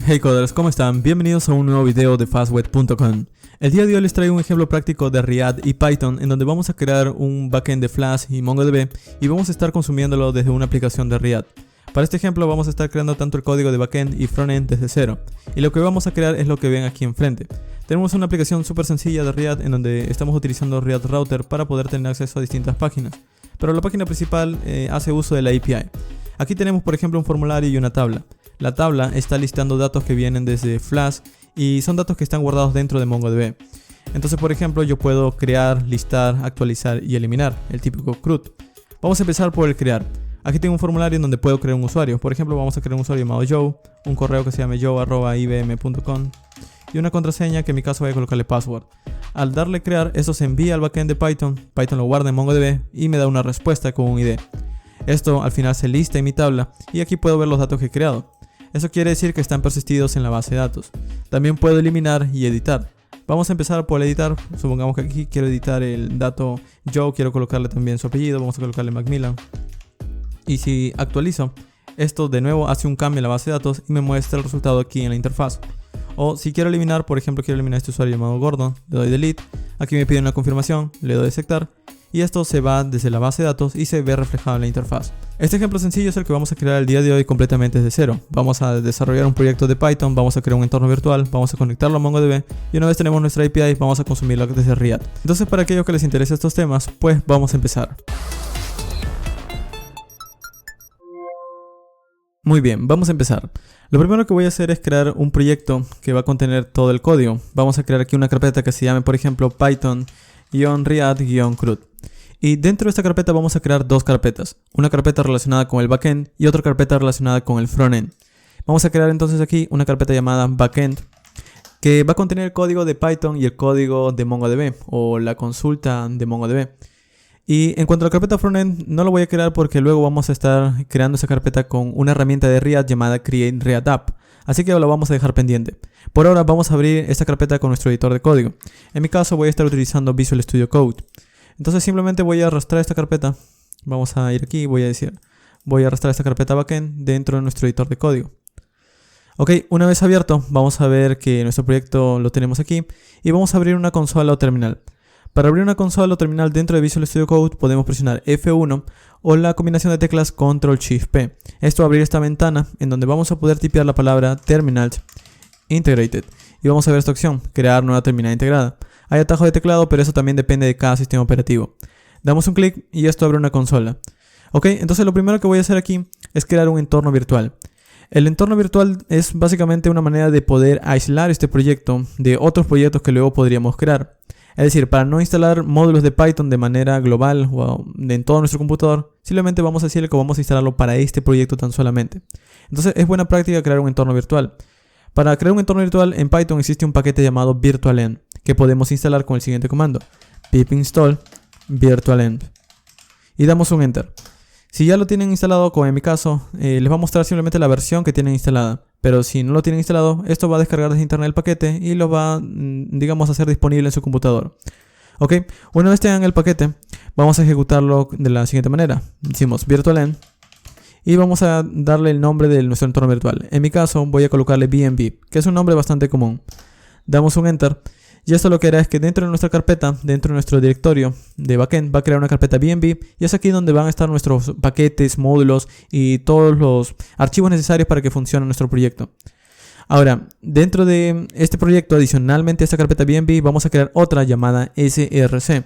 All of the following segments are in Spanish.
Hey coders, ¿cómo están? Bienvenidos a un nuevo video de fastweb.com. El día de hoy les traigo un ejemplo práctico de React y Python en donde vamos a crear un backend de Flash y MongoDB y vamos a estar consumiéndolo desde una aplicación de React. Para este ejemplo vamos a estar creando tanto el código de backend y frontend desde cero. Y lo que vamos a crear es lo que ven aquí enfrente. Tenemos una aplicación súper sencilla de React en donde estamos utilizando React Router para poder tener acceso a distintas páginas. Pero la página principal hace uso de la API. Aquí tenemos por ejemplo un formulario y una tabla. La tabla está listando datos que vienen desde Flash y son datos que están guardados dentro de MongoDB. Entonces por ejemplo yo puedo crear, listar, actualizar y eliminar, el típico CRUD. Vamos a empezar por el crear. Aquí tengo un formulario en donde puedo crear un usuario. Por ejemplo vamos a crear un usuario llamado Joe, un correo que se llame joe@ibm.com y una contraseña que en mi caso voy a colocarle password. Al darle crear, eso se envía al backend de Python, Python lo guarda en MongoDB y me da una respuesta con un ID. Esto al final se lista en mi tabla y aquí puedo ver los datos que he creado. Eso quiere decir que están persistidos en la base de datos. También puedo eliminar y editar. Vamos a empezar por editar. Supongamos que aquí quiero editar el dato Joe, quiero colocarle también su apellido, vamos a colocarle Macmillan. Y si actualizo, esto de nuevo hace un cambio en la base de datos y me muestra el resultado aquí en la interfaz. O si quiero eliminar, por ejemplo quiero eliminar este usuario llamado Gordon, le doy delete, aquí me pide una confirmación, le doy aceptar y esto se va desde la base de datos y se ve reflejado en la interfaz. Este ejemplo sencillo es el que vamos a crear el día de hoy completamente desde cero. Vamos a desarrollar un proyecto de Python, vamos a crear un entorno virtual, vamos a conectarlo a MongoDB y una vez tenemos nuestra API vamos a consumirla desde React. Entonces para aquellos que les interese estos temas, pues vamos a empezar. Muy bien, vamos a empezar. Lo primero que voy a hacer es crear un proyecto que va a contener todo el código. Vamos a crear aquí una carpeta que se llame, por ejemplo, Python-React-CRUD. Y dentro de esta carpeta vamos a crear dos carpetas. Una carpeta relacionada con el backend y otra carpeta relacionada con el frontend. Vamos a crear entonces aquí una carpeta llamada backend que va a contener el código de Python y el código de MongoDB o la consulta de MongoDB. Y en cuanto a la carpeta frontend, no lo voy a crear porque luego vamos a estar creando esa carpeta con una herramienta de React llamada Create React App. Así que lo vamos a dejar pendiente. Por ahora vamos a abrir esta carpeta con nuestro editor de código. En mi caso voy a estar utilizando Visual Studio Code. Entonces simplemente voy a arrastrar esta carpeta. Vamos a ir aquí, voy a arrastrar esta carpeta backend dentro de nuestro editor de código. Ok, una vez abierto, vamos a ver que nuestro proyecto lo tenemos aquí y vamos a abrir una consola o terminal. Para abrir una consola o terminal dentro de Visual Studio Code podemos presionar F1 o la combinación de teclas Ctrl-Shift-P. Esto va a abrir esta ventana en donde vamos a poder tipear la palabra Terminal Integrated. Y vamos a ver esta opción, crear nueva terminal integrada. Hay atajo de teclado, pero eso también depende de cada sistema operativo. Damos un clic y esto abre una consola. Ok, entonces lo primero que voy a hacer aquí es crear un entorno virtual. El entorno virtual es básicamente una manera de poder aislar este proyecto de otros proyectos que luego podríamos crear. Es decir, para no instalar módulos de Python de manera global o en todo nuestro computador, simplemente vamos a decirle que vamos a instalarlo para este proyecto tan solamente. Entonces es buena práctica crear un entorno virtual. Para crear un entorno virtual en Python existe un paquete llamado virtualenv que podemos instalar con el siguiente comando: pip install virtualenv y damos un enter. Si ya lo tienen instalado, como en mi caso, les va a mostrar simplemente la versión que tienen instalada. Pero si no lo tienen instalado, esto va a descargar desde internet el paquete y lo va, digamos, a hacer disponible en su computador. Ok, una vez tengan el paquete, vamos a ejecutarlo de la siguiente manera. Decimos virtualenv y vamos a darle el nombre de nuestro entorno virtual. En mi caso, voy a colocarle BNB, que es un nombre bastante común. Damos un enter. Y esto lo que hará es que dentro de nuestra carpeta, dentro de nuestro directorio de backend, va a crear una carpeta BNB y es aquí donde van a estar nuestros paquetes, módulos y todos los archivos necesarios para que funcione nuestro proyecto. Ahora, dentro de este proyecto, adicionalmente a esta carpeta BNB, vamos a crear otra llamada src.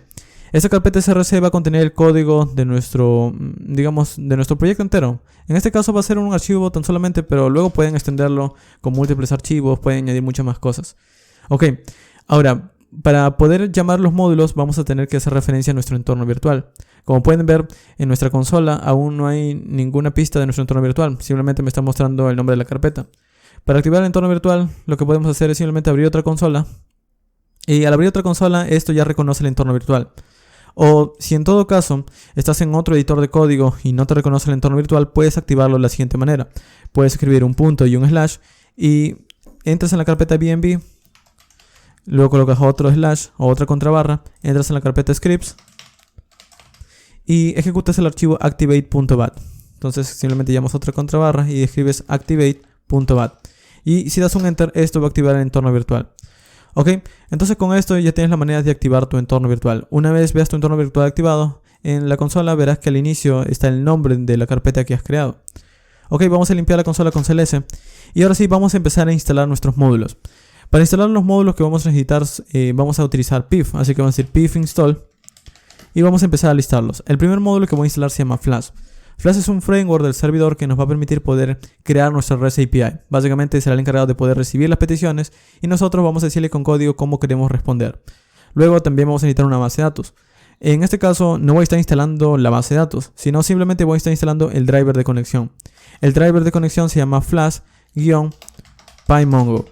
Esta carpeta src va a contener el código de nuestro, digamos, de nuestro proyecto entero. En este caso va a ser un archivo tan solamente, pero luego pueden extenderlo con múltiples archivos, pueden añadir muchas más cosas. Ok. Ahora, para poder llamar los módulos vamos a tener que hacer referencia a nuestro entorno virtual. Como pueden ver, en nuestra consola aún no hay ninguna pista de nuestro entorno virtual. Simplemente me está mostrando el nombre de la carpeta. Para activar el entorno virtual, lo que podemos hacer es simplemente abrir otra consola. Y al abrir otra consola, esto ya reconoce el entorno virtual. O si en todo caso estás en otro editor de código y no te reconoce el entorno virtual, puedes activarlo de la siguiente manera. Puedes escribir un punto y un slash y entras en la carpeta BNB. Luego colocas otro slash o otra contrabarra, entras en la carpeta scripts y ejecutas el archivo activate.bat. Entonces simplemente llamas otra contrabarra y escribes activate.bat. Y si das un enter, esto va a activar el entorno virtual. Ok, entonces con esto ya tienes la manera de activar tu entorno virtual. Una vez veas tu entorno virtual activado, en la consola verás que al inicio está el nombre de la carpeta que has creado. Ok, vamos a limpiar la consola con CLS. Y ahora sí, vamos a empezar a instalar nuestros módulos. Para instalar los módulos que vamos a necesitar, vamos a utilizar pip. Así que vamos a decir pip install. Y vamos a empezar a listarlos. El primer módulo que voy a instalar se llama Flash. Flash es un framework del servidor que nos va a permitir poder crear nuestra REST API. Básicamente será el encargado de poder recibir las peticiones y nosotros vamos a decirle con código cómo queremos responder. Luego también vamos a necesitar una base de datos. En este caso no voy a estar instalando la base de datos, sino simplemente voy a estar instalando el driver de conexión. El driver de conexión se llama Flash-PyMongo.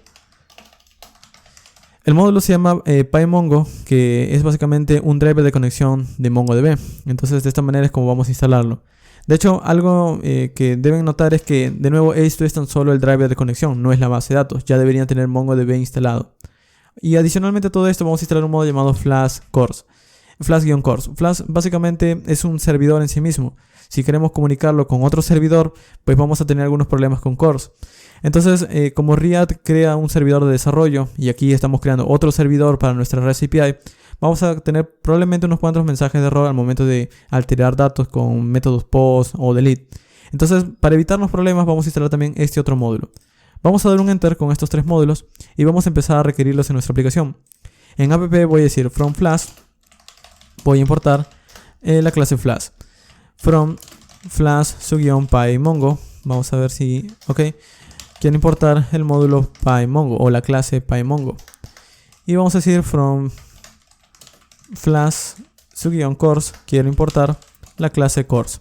El módulo se llama PyMongo, que es básicamente un driver de conexión de MongoDB. Entonces de esta manera es como vamos a instalarlo. De hecho, algo que deben notar es que, de nuevo, esto es tan solo el driver de conexión, no es la base de datos. Ya deberían tener MongoDB instalado. Y adicionalmente a todo esto vamos a instalar un módulo llamado Flash-CORS. Flash-CORS. Flash básicamente es un servidor en sí mismo. Si queremos comunicarlo con otro servidor, pues vamos a tener algunos problemas con CORS. Entonces, como Riad crea un servidor de desarrollo y aquí estamos creando otro servidor para nuestra REST API, vamos a tener probablemente unos cuantos mensajes de error al momento de alterar datos con métodos post o delete. Entonces, para evitarnos problemas, vamos a instalar también este otro módulo. Vamos a dar un enter con estos tres módulos y vamos a empezar a requerirlos en nuestra aplicación. En app voy a decir from Flash, voy a importar la clase Flash. From Flash-PyMongo, vamos a ver si... ok. Quiero importar el módulo PyMongo o la clase PyMongo. Y vamos a decir from Flash-CORS, quiero importar la clase CORS.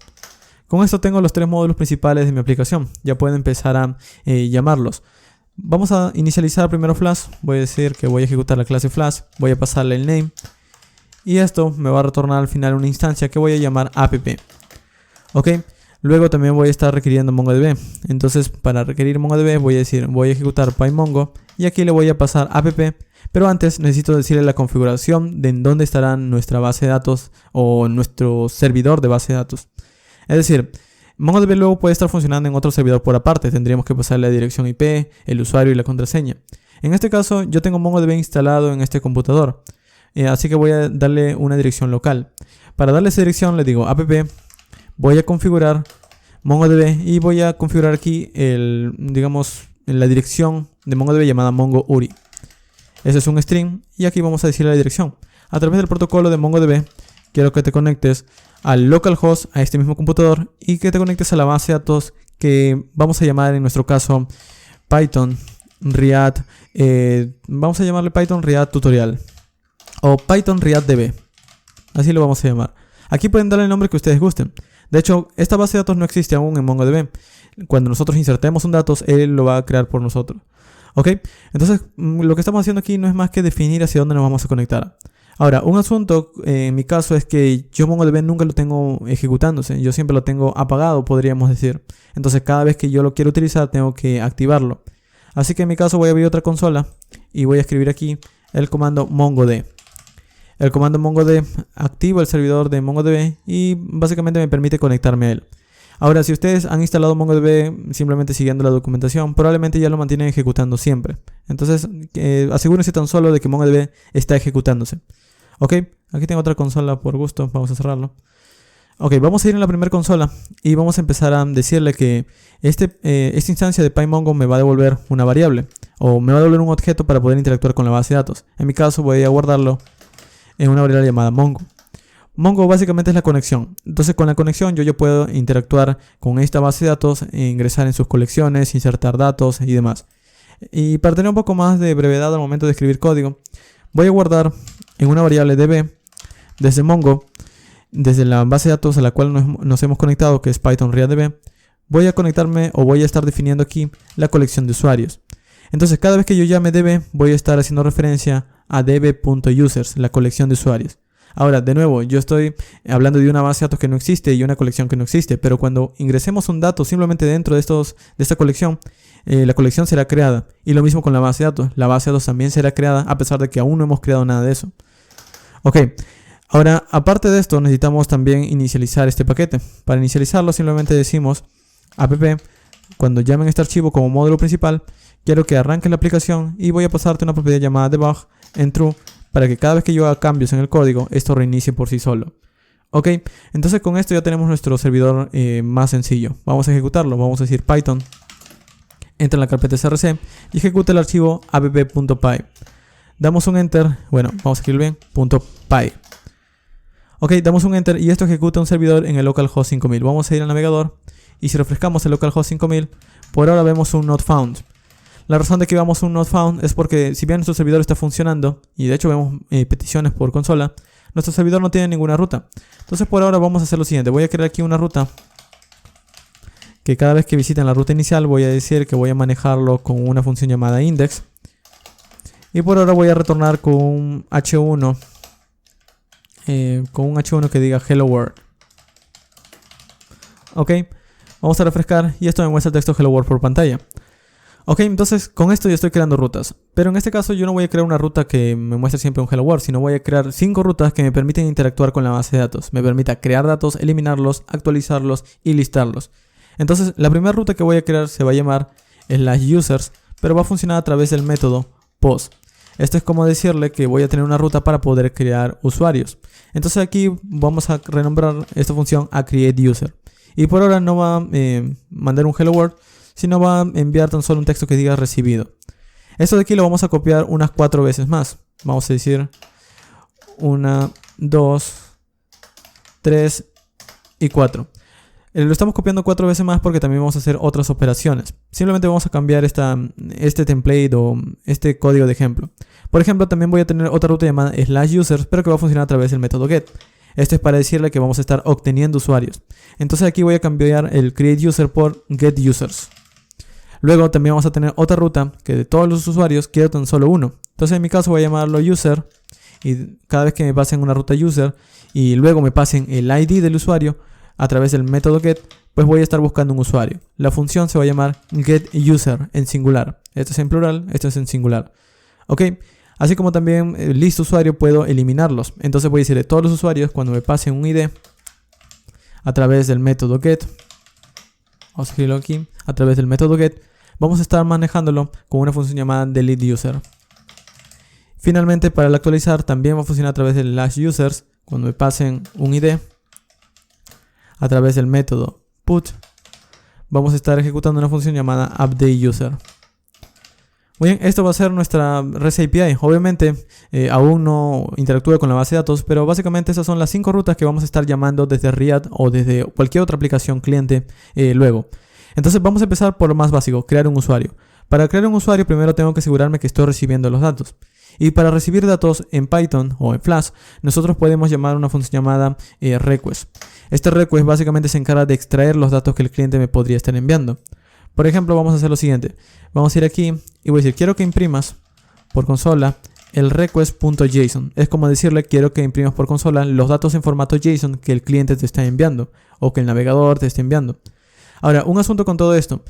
Con esto tengo los tres módulos principales de mi aplicación. Ya puedo empezar a llamarlos. Vamos a inicializar primero Flash. Voy a decir que voy a ejecutar la clase Flash. Voy a pasarle el name. Y esto me va a retornar al final una instancia que voy a llamar app. Ok. Luego también voy a estar requiriendo MongoDB. Entonces para requerir MongoDB voy a decir, voy a ejecutar PyMongo y aquí le voy a pasar app. Pero antes necesito decirle la configuración de en dónde estará nuestra base de datos o nuestro servidor de base de datos. Es decir, MongoDB luego puede estar funcionando en otro servidor por aparte. Tendríamos que pasarle la dirección IP, el usuario y la contraseña. En este caso yo tengo MongoDB instalado en este computador. Así que voy a darle una dirección local. Para darle esa dirección le digo app. Voy a configurar MongoDB y voy a configurar aquí la dirección de MongoDB llamada MongoURI. Ese es un string y aquí vamos a decirle la dirección. A través del protocolo de MongoDB quiero que te conectes al localhost, a este mismo computador, y que te conectes a la base de datos que vamos a llamar en nuestro caso Python Riad. Vamos a llamarle Python Riad Tutorial o Python Riad DB. Así lo vamos a llamar. Aquí pueden darle el nombre que ustedes gusten. De hecho, esta base de datos no existe aún en MongoDB. Cuando nosotros insertemos un datos, él lo va a crear por nosotros. ¿Ok? Entonces, lo que estamos haciendo aquí no es más que definir hacia dónde nos vamos a conectar. Ahora, un asunto en mi caso es que yo MongoDB nunca lo tengo ejecutándose. Yo siempre lo tengo apagado, podríamos decir. Entonces, cada vez que yo lo quiero utilizar, tengo que activarlo. Así que en mi caso voy a abrir otra consola y voy a escribir aquí el comando mongod. El comando mongod activa el servidor de MongoDB y básicamente me permite conectarme a él. Ahora, si ustedes han instalado MongoDB simplemente siguiendo la documentación, probablemente ya lo mantienen ejecutando siempre. Entonces, asegúrense tan solo de que MongoDB está ejecutándose. Ok, aquí tengo otra consola por gusto, vamos a cerrarlo. Ok, vamos a ir en la primera consola y vamos a empezar a decirle que esta instancia de PyMongo me va a devolver una variable o me va a devolver un objeto para poder interactuar con la base de datos. En mi caso voy a guardarlo en una variable llamada Mongo. Mongo básicamente es la conexión. Entonces con la conexión yo puedo interactuar con esta base de datos, ingresar en sus colecciones, insertar datos y demás. Y para tener un poco más de brevedad al momento de escribir código, voy a guardar en una variable db desde Mongo, desde la base de datos a la cual nos hemos conectado, que es Python RiadDB, voy a conectarme o voy a estar definiendo aquí la colección de usuarios. Entonces cada vez que yo llame db voy a estar haciendo referencia a db.users, la colección de usuarios. Ahora, de nuevo, yo estoy hablando de una base de datos que no existe y una colección que no existe, pero cuando ingresemos un dato simplemente dentro de esta colección, la colección será creada. Y lo mismo con la base de datos. La base de datos también será creada a pesar de que aún no hemos creado nada de eso. Ok, ahora, aparte de esto, necesitamos también inicializar este paquete. Para inicializarlo simplemente decimos app, cuando llamen este archivo como módulo principal, quiero que arranque la aplicación y voy a pasarte una propiedad llamada debug en true para que cada vez que yo haga cambios en el código, esto reinicie por sí solo. Ok, entonces con esto ya tenemos nuestro servidor más sencillo. Vamos a ejecutarlo, vamos a decir Python, entra en la carpeta src y ejecuta el archivo app.py. Damos un enter, bueno, vamos a escribir bien, .py. Ok, damos un enter y esto ejecuta un servidor en el localhost 5000. Vamos a ir al navegador y si refrescamos el localhost 5000, por ahora vemos un not found. La razón de que veamos un not found es porque si bien nuestro servidor está funcionando, y de hecho vemos peticiones por consola, nuestro servidor no tiene ninguna ruta. Entonces por ahora vamos a hacer lo siguiente. Voy a crear aquí una ruta que cada vez que visiten la ruta inicial voy a decir que voy a manejarlo con una función llamada index. Y por ahora voy a retornar con un h1 que diga hello world. Ok, vamos a refrescar y esto me muestra el texto hello world por pantalla. Ok, entonces con esto ya estoy creando rutas. Pero en este caso yo no voy a crear una ruta que me muestre siempre un hello world, sino voy a crear 5 rutas que me permiten interactuar con la base de datos. Me permita crear datos, eliminarlos, actualizarlos y listarlos. Entonces la primera ruta que voy a crear se va a llamar /users, pero va a funcionar a través del método post. Esto es como decirle que voy a tener una ruta para poder crear usuarios. Entonces aquí vamos a renombrar esta función a createUser. Y por ahora no va a mandar un hello world, sino va a enviar tan solo un texto que diga recibido. Esto de aquí lo vamos a copiar unas 4 veces más. Vamos a decir 1, 2, 3 y 4. Lo estamos copiando 4 veces más porque también vamos a hacer otras operaciones. Simplemente vamos a cambiar este template o este código de ejemplo. Por ejemplo, también voy a tener otra ruta llamada /users, pero que va a funcionar a través del método get. Esto es para decirle que vamos a estar obteniendo usuarios. Entonces aquí voy a cambiar el createUser por getUsers. Luego también vamos a tener otra ruta que de todos los usuarios quiero tan solo uno. Entonces en mi caso voy a llamarlo user y cada vez que me pasen una ruta user y luego me pasen el ID del usuario a través del método get, pues voy a estar buscando un usuario. La función se va a llamar getUser en singular. Esto es en plural, esto es en singular. Ok, así como también list usuario puedo eliminarlos. Entonces voy a decirle a todos los usuarios cuando me pasen un ID a través del método get. Vamos a escribirlo aquí, a través del método get, vamos a estar manejándolo con una función llamada deleteUser. Finalmente, para el actualizar también va a funcionar a través del /users. Cuando me pasen un ID a través del método put, vamos a estar ejecutando una función llamada updateUser. Muy bien, esto va a ser nuestra REST API. Obviamente aún no interactúa con la base de datos, pero básicamente esas son las 5 rutas que vamos a estar llamando desde React o desde cualquier otra aplicación cliente luego. Entonces vamos a empezar por lo más básico, crear un usuario. Para crear un usuario primero tengo que asegurarme que estoy recibiendo los datos. Y para recibir datos en Python o en Flash, nosotros podemos llamar una función llamada request. Este request básicamente se encarga de extraer los datos que el cliente me podría estar enviando. Por ejemplo, vamos a hacer lo siguiente. Vamos a ir aquí y voy a decir, quiero que imprimas por consola el request.json. Es como decirle, quiero que imprimas por consola los datos en formato JSON que el cliente te está enviando o que el navegador te está enviando. Ahora, un asunto con todo esto.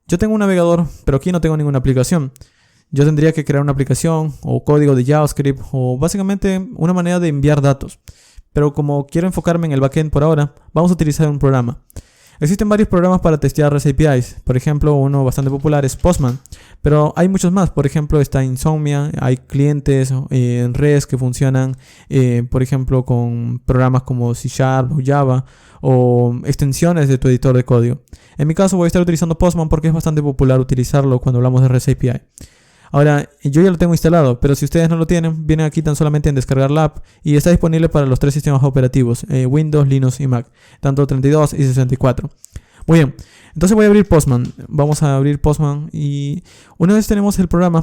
Yo tengo un navegador, pero aquí no tengo ninguna aplicación. Yo tendría que crear una aplicación o código de JavaScript o básicamente una manera de enviar datos. Pero como quiero enfocarme en el backend por ahora, vamos a utilizar un programa. Existen varios programas para testear REST APIs. Por ejemplo, uno bastante popular es Postman. Pero hay muchos más. Por ejemplo, está Insomnia. Hay clientes en REST que funcionan, por ejemplo, con programas como C# o Java o extensiones de tu editor de código. En mi caso voy a estar utilizando Postman porque es bastante popular utilizarlo cuando hablamos de REST API. Ahora, yo ya lo tengo instalado, pero si ustedes no lo tienen, vienen aquí tan solamente en descargar la app y está disponible para los 3 sistemas operativos, Windows, Linux y Mac, tanto 32 y 64. Muy bien, entonces voy a abrir Postman. Vamos a abrir Postman y una vez tenemos el programa,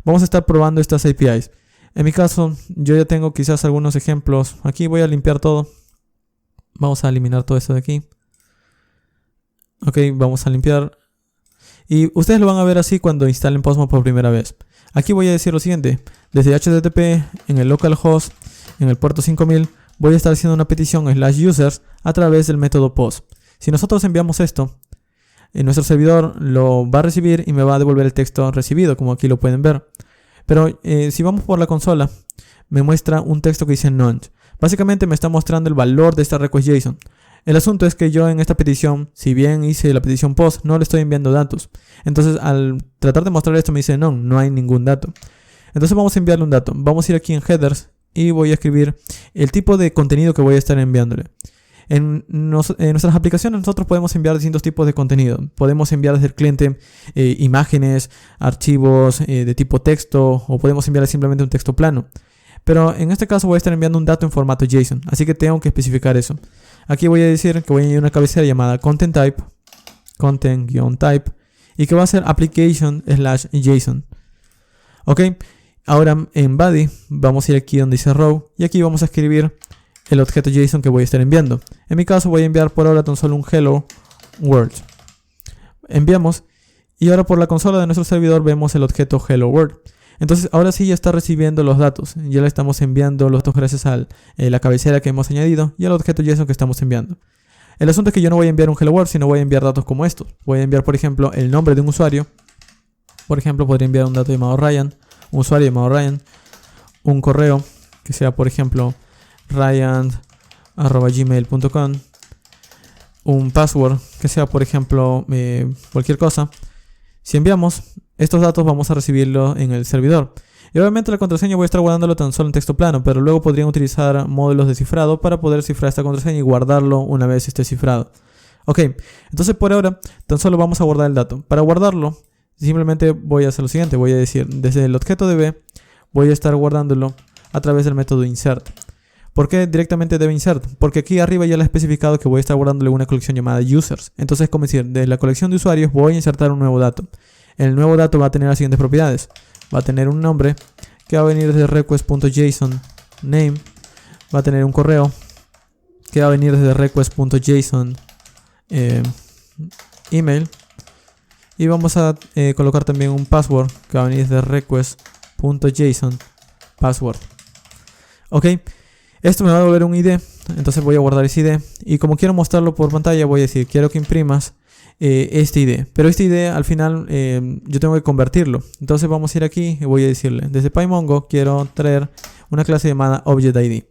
vamos a estar probando estas APIs. En mi caso, yo ya tengo quizás algunos ejemplos. Aquí voy a limpiar todo. Vamos a eliminar todo esto de aquí. Ok, vamos a limpiar. Y ustedes lo van a ver así cuando instalen Postman por primera vez. Aquí voy a decir lo siguiente. Desde HTTP, en el localhost, en el puerto 5000, voy a estar haciendo una petición /users a través del método post. Si nosotros enviamos esto, nuestro servidor lo va a recibir y me va a devolver el texto recibido, como aquí lo pueden ver. Pero si vamos por la consola, me muestra un texto que dice none. Básicamente me está mostrando el valor de esta request JSON. El asunto es que yo en esta petición, si bien hice la petición post, no le estoy enviando datos. Entonces al tratar de mostrar esto me dice no hay ningún dato. Entonces vamos a enviarle un dato. Vamos a ir aquí en headers y voy a escribir el tipo de contenido que voy a estar enviándole. En nuestras aplicaciones nosotros podemos enviar distintos tipos de contenido. Podemos enviar desde el cliente imágenes, archivos de tipo texto, o podemos enviarle simplemente un texto plano. Pero en este caso voy a estar enviando un dato en formato JSON, así que tengo que especificar eso. Aquí voy a decir que voy a añadir una cabecera llamada content-type, content-type, y que va a ser application/JSON. Ok, ahora en body vamos a ir aquí donde dice row, y aquí vamos a escribir el objeto JSON que voy a estar enviando. En mi caso voy a enviar por ahora tan solo un hello world. Enviamos, y ahora por la consola de nuestro servidor vemos el objeto hello world. Entonces ahora sí ya está recibiendo los datos, ya le estamos enviando los datos gracias a la cabecera que hemos añadido y al objeto JSON que estamos enviando. El asunto es que yo no voy a enviar un hello world, sino voy a enviar datos como estos. Voy a enviar por ejemplo el nombre de un usuario. Por ejemplo podría enviar un dato llamado Ryan, un usuario llamado Ryan, un correo que sea por ejemplo ryan@gmail.com, un password que sea por ejemplo cualquier cosa. Si enviamos estos datos vamos a recibirlo en el servidor. Y obviamente la contraseña voy a estar guardándolo tan solo en texto plano, pero luego podrían utilizar módulos de cifrado para poder cifrar esta contraseña y guardarlo una vez esté cifrado. Ok, entonces por ahora tan solo vamos a guardar el dato. Para guardarlo simplemente voy a hacer lo siguiente, voy a decir desde el objeto db voy a estar guardándolo a través del método insert. ¿Por qué directamente debe insert? Porque aquí arriba ya le he especificado que voy a estar guardándole una colección llamada users. Entonces es como decir, de la colección de usuarios voy a insertar un nuevo dato. El nuevo dato va a tener las siguientes propiedades. Va a tener un nombre que va a venir desde request.json name. Va a tener un correo que va a venir desde request.json email. Y vamos a colocar también un password que va a venir desde request.json password. Ok. Esto me va a devolver un ID, entonces voy a guardar ese ID. Y como quiero mostrarlo por pantalla, voy a decir, quiero que imprimas este ID. Pero este ID al final yo tengo que convertirlo. Entonces vamos a ir aquí y voy a decirle, desde PyMongo quiero traer una clase llamada ObjectID.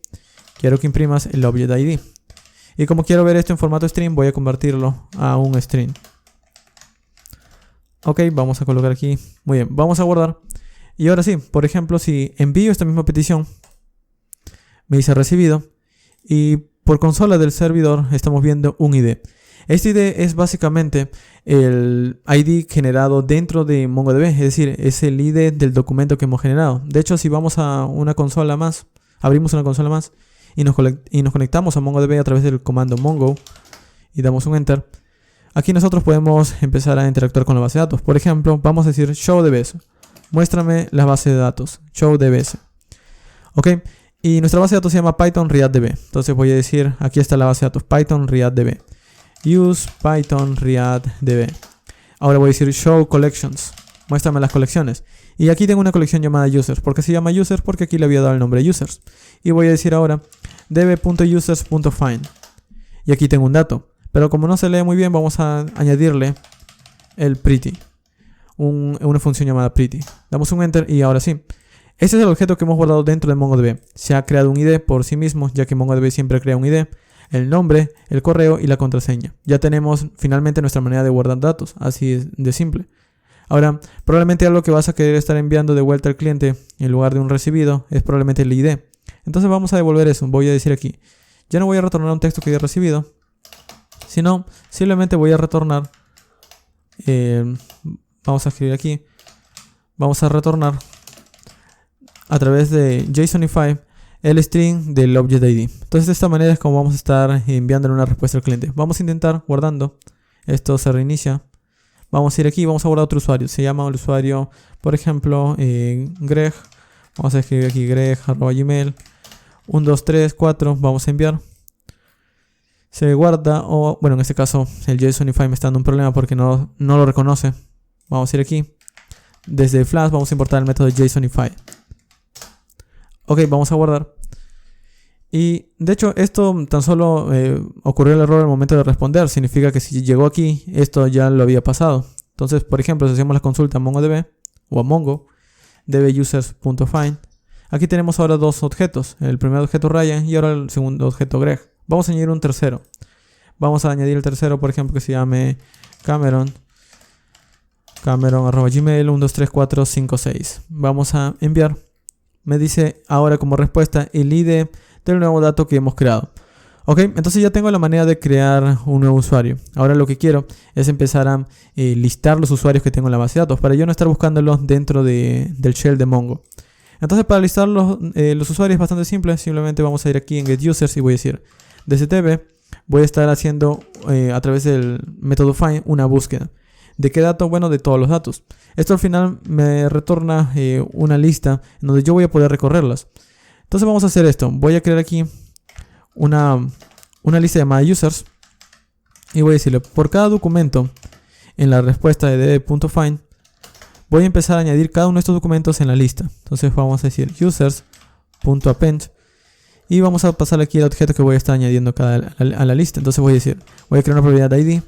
Quiero que imprimas el ObjectID. Y como quiero ver esto en formato string, voy a convertirlo a un string. Ok, vamos a colocar aquí. Muy bien, vamos a guardar. Y ahora sí, por ejemplo, si envío esta misma petición, me dice recibido y por consola del servidor estamos viendo un ID. Este ID es básicamente el ID generado dentro de MongoDB, es decir, es el ID del documento que hemos generado. De hecho, si vamos a una consola más, abrimos una consola más y nos conectamos a MongoDB a través del comando mongo y damos un enter, aquí nosotros podemos empezar a interactuar con la base de datos. Por ejemplo, vamos a decir show DBs, muéstrame la base de datos, show DBs. Ok. Y nuestra base de datos se llama Python ReactDB. Entonces voy a decir, aquí está la base de datos Python ReactDB. Use Python ReactDB. Ahora voy a decir show collections. Muéstrame las colecciones. Y aquí tengo una colección llamada users. ¿Por qué se llama users? Porque aquí le había dado el nombre users. Y voy a decir ahora db.users.find. Y aquí tengo un dato. Pero como no se lee muy bien, vamos a añadirle el pretty. Una función llamada pretty. Damos un enter y ahora sí. Este es el objeto que hemos guardado dentro de MongoDB. Se ha creado un ID por sí mismo, ya que MongoDB siempre crea un ID, el nombre, el correo y la contraseña. Ya tenemos finalmente nuestra manera de guardar datos, así de simple. Ahora, probablemente algo que vas a querer estar enviando de vuelta al cliente en lugar de un recibido es probablemente el ID. Entonces vamos a devolver eso. Voy a decir aquí, ya no voy a retornar un texto que haya recibido, sino simplemente voy a retornar, vamos a escribir aquí, vamos a retornar a través de JSONify el string del ObjectID. Entonces de esta manera es como vamos a estar enviándole una respuesta al cliente. Vamos a intentar guardando. Esto se reinicia. Vamos a ir aquí y vamos a guardar otro usuario. Se llama el usuario, por ejemplo, Greg. Vamos a escribir aquí greg@gmail. 1, 2, 3, 4. Vamos a enviar. Se guarda o, bueno, en este caso el JSONify me está dando un problema porque no lo reconoce. Vamos a ir aquí. Desde Flash vamos a importar el método JSONify. Ok, vamos a guardar. Y de hecho esto tan solo ocurrió el error al momento de responder. Significa que si llegó aquí, esto ya lo había pasado. Entonces, por ejemplo, si hacemos la consulta a MongoDB o a Mongo, dbusers.find, aquí tenemos ahora dos objetos. El primer objeto Ryan y ahora el segundo objeto Greg. Vamos a añadir un tercero. Vamos a añadir el tercero, por ejemplo, que se llame Cameron@gmail 123456. Vamos a enviar. Me dice ahora como respuesta el ID del nuevo dato que hemos creado. Ok, entonces ya tengo la manera de crear un nuevo usuario. Ahora lo que quiero es empezar a listar los usuarios que tengo en la base de datos, para yo no estar buscándolos dentro del shell de Mongo. Entonces para listar los usuarios es bastante simple. Simplemente vamos a ir aquí en getUsers y voy a decir desde DB voy a estar haciendo a través del método find una búsqueda. ¿De qué dato? Bueno, de todos los datos. Esto al final me retorna una lista en donde yo voy a poder recorrerlas. Entonces vamos a hacer esto. Voy a crear aquí una lista llamada users y voy a decirle por cada documento en la respuesta de db.find voy a empezar a añadir cada uno de estos documentos en la lista. Entonces vamos a decir users.append y vamos a pasar aquí el objeto que voy a estar añadiendo a la lista. Entonces voy a crear una propiedad de ID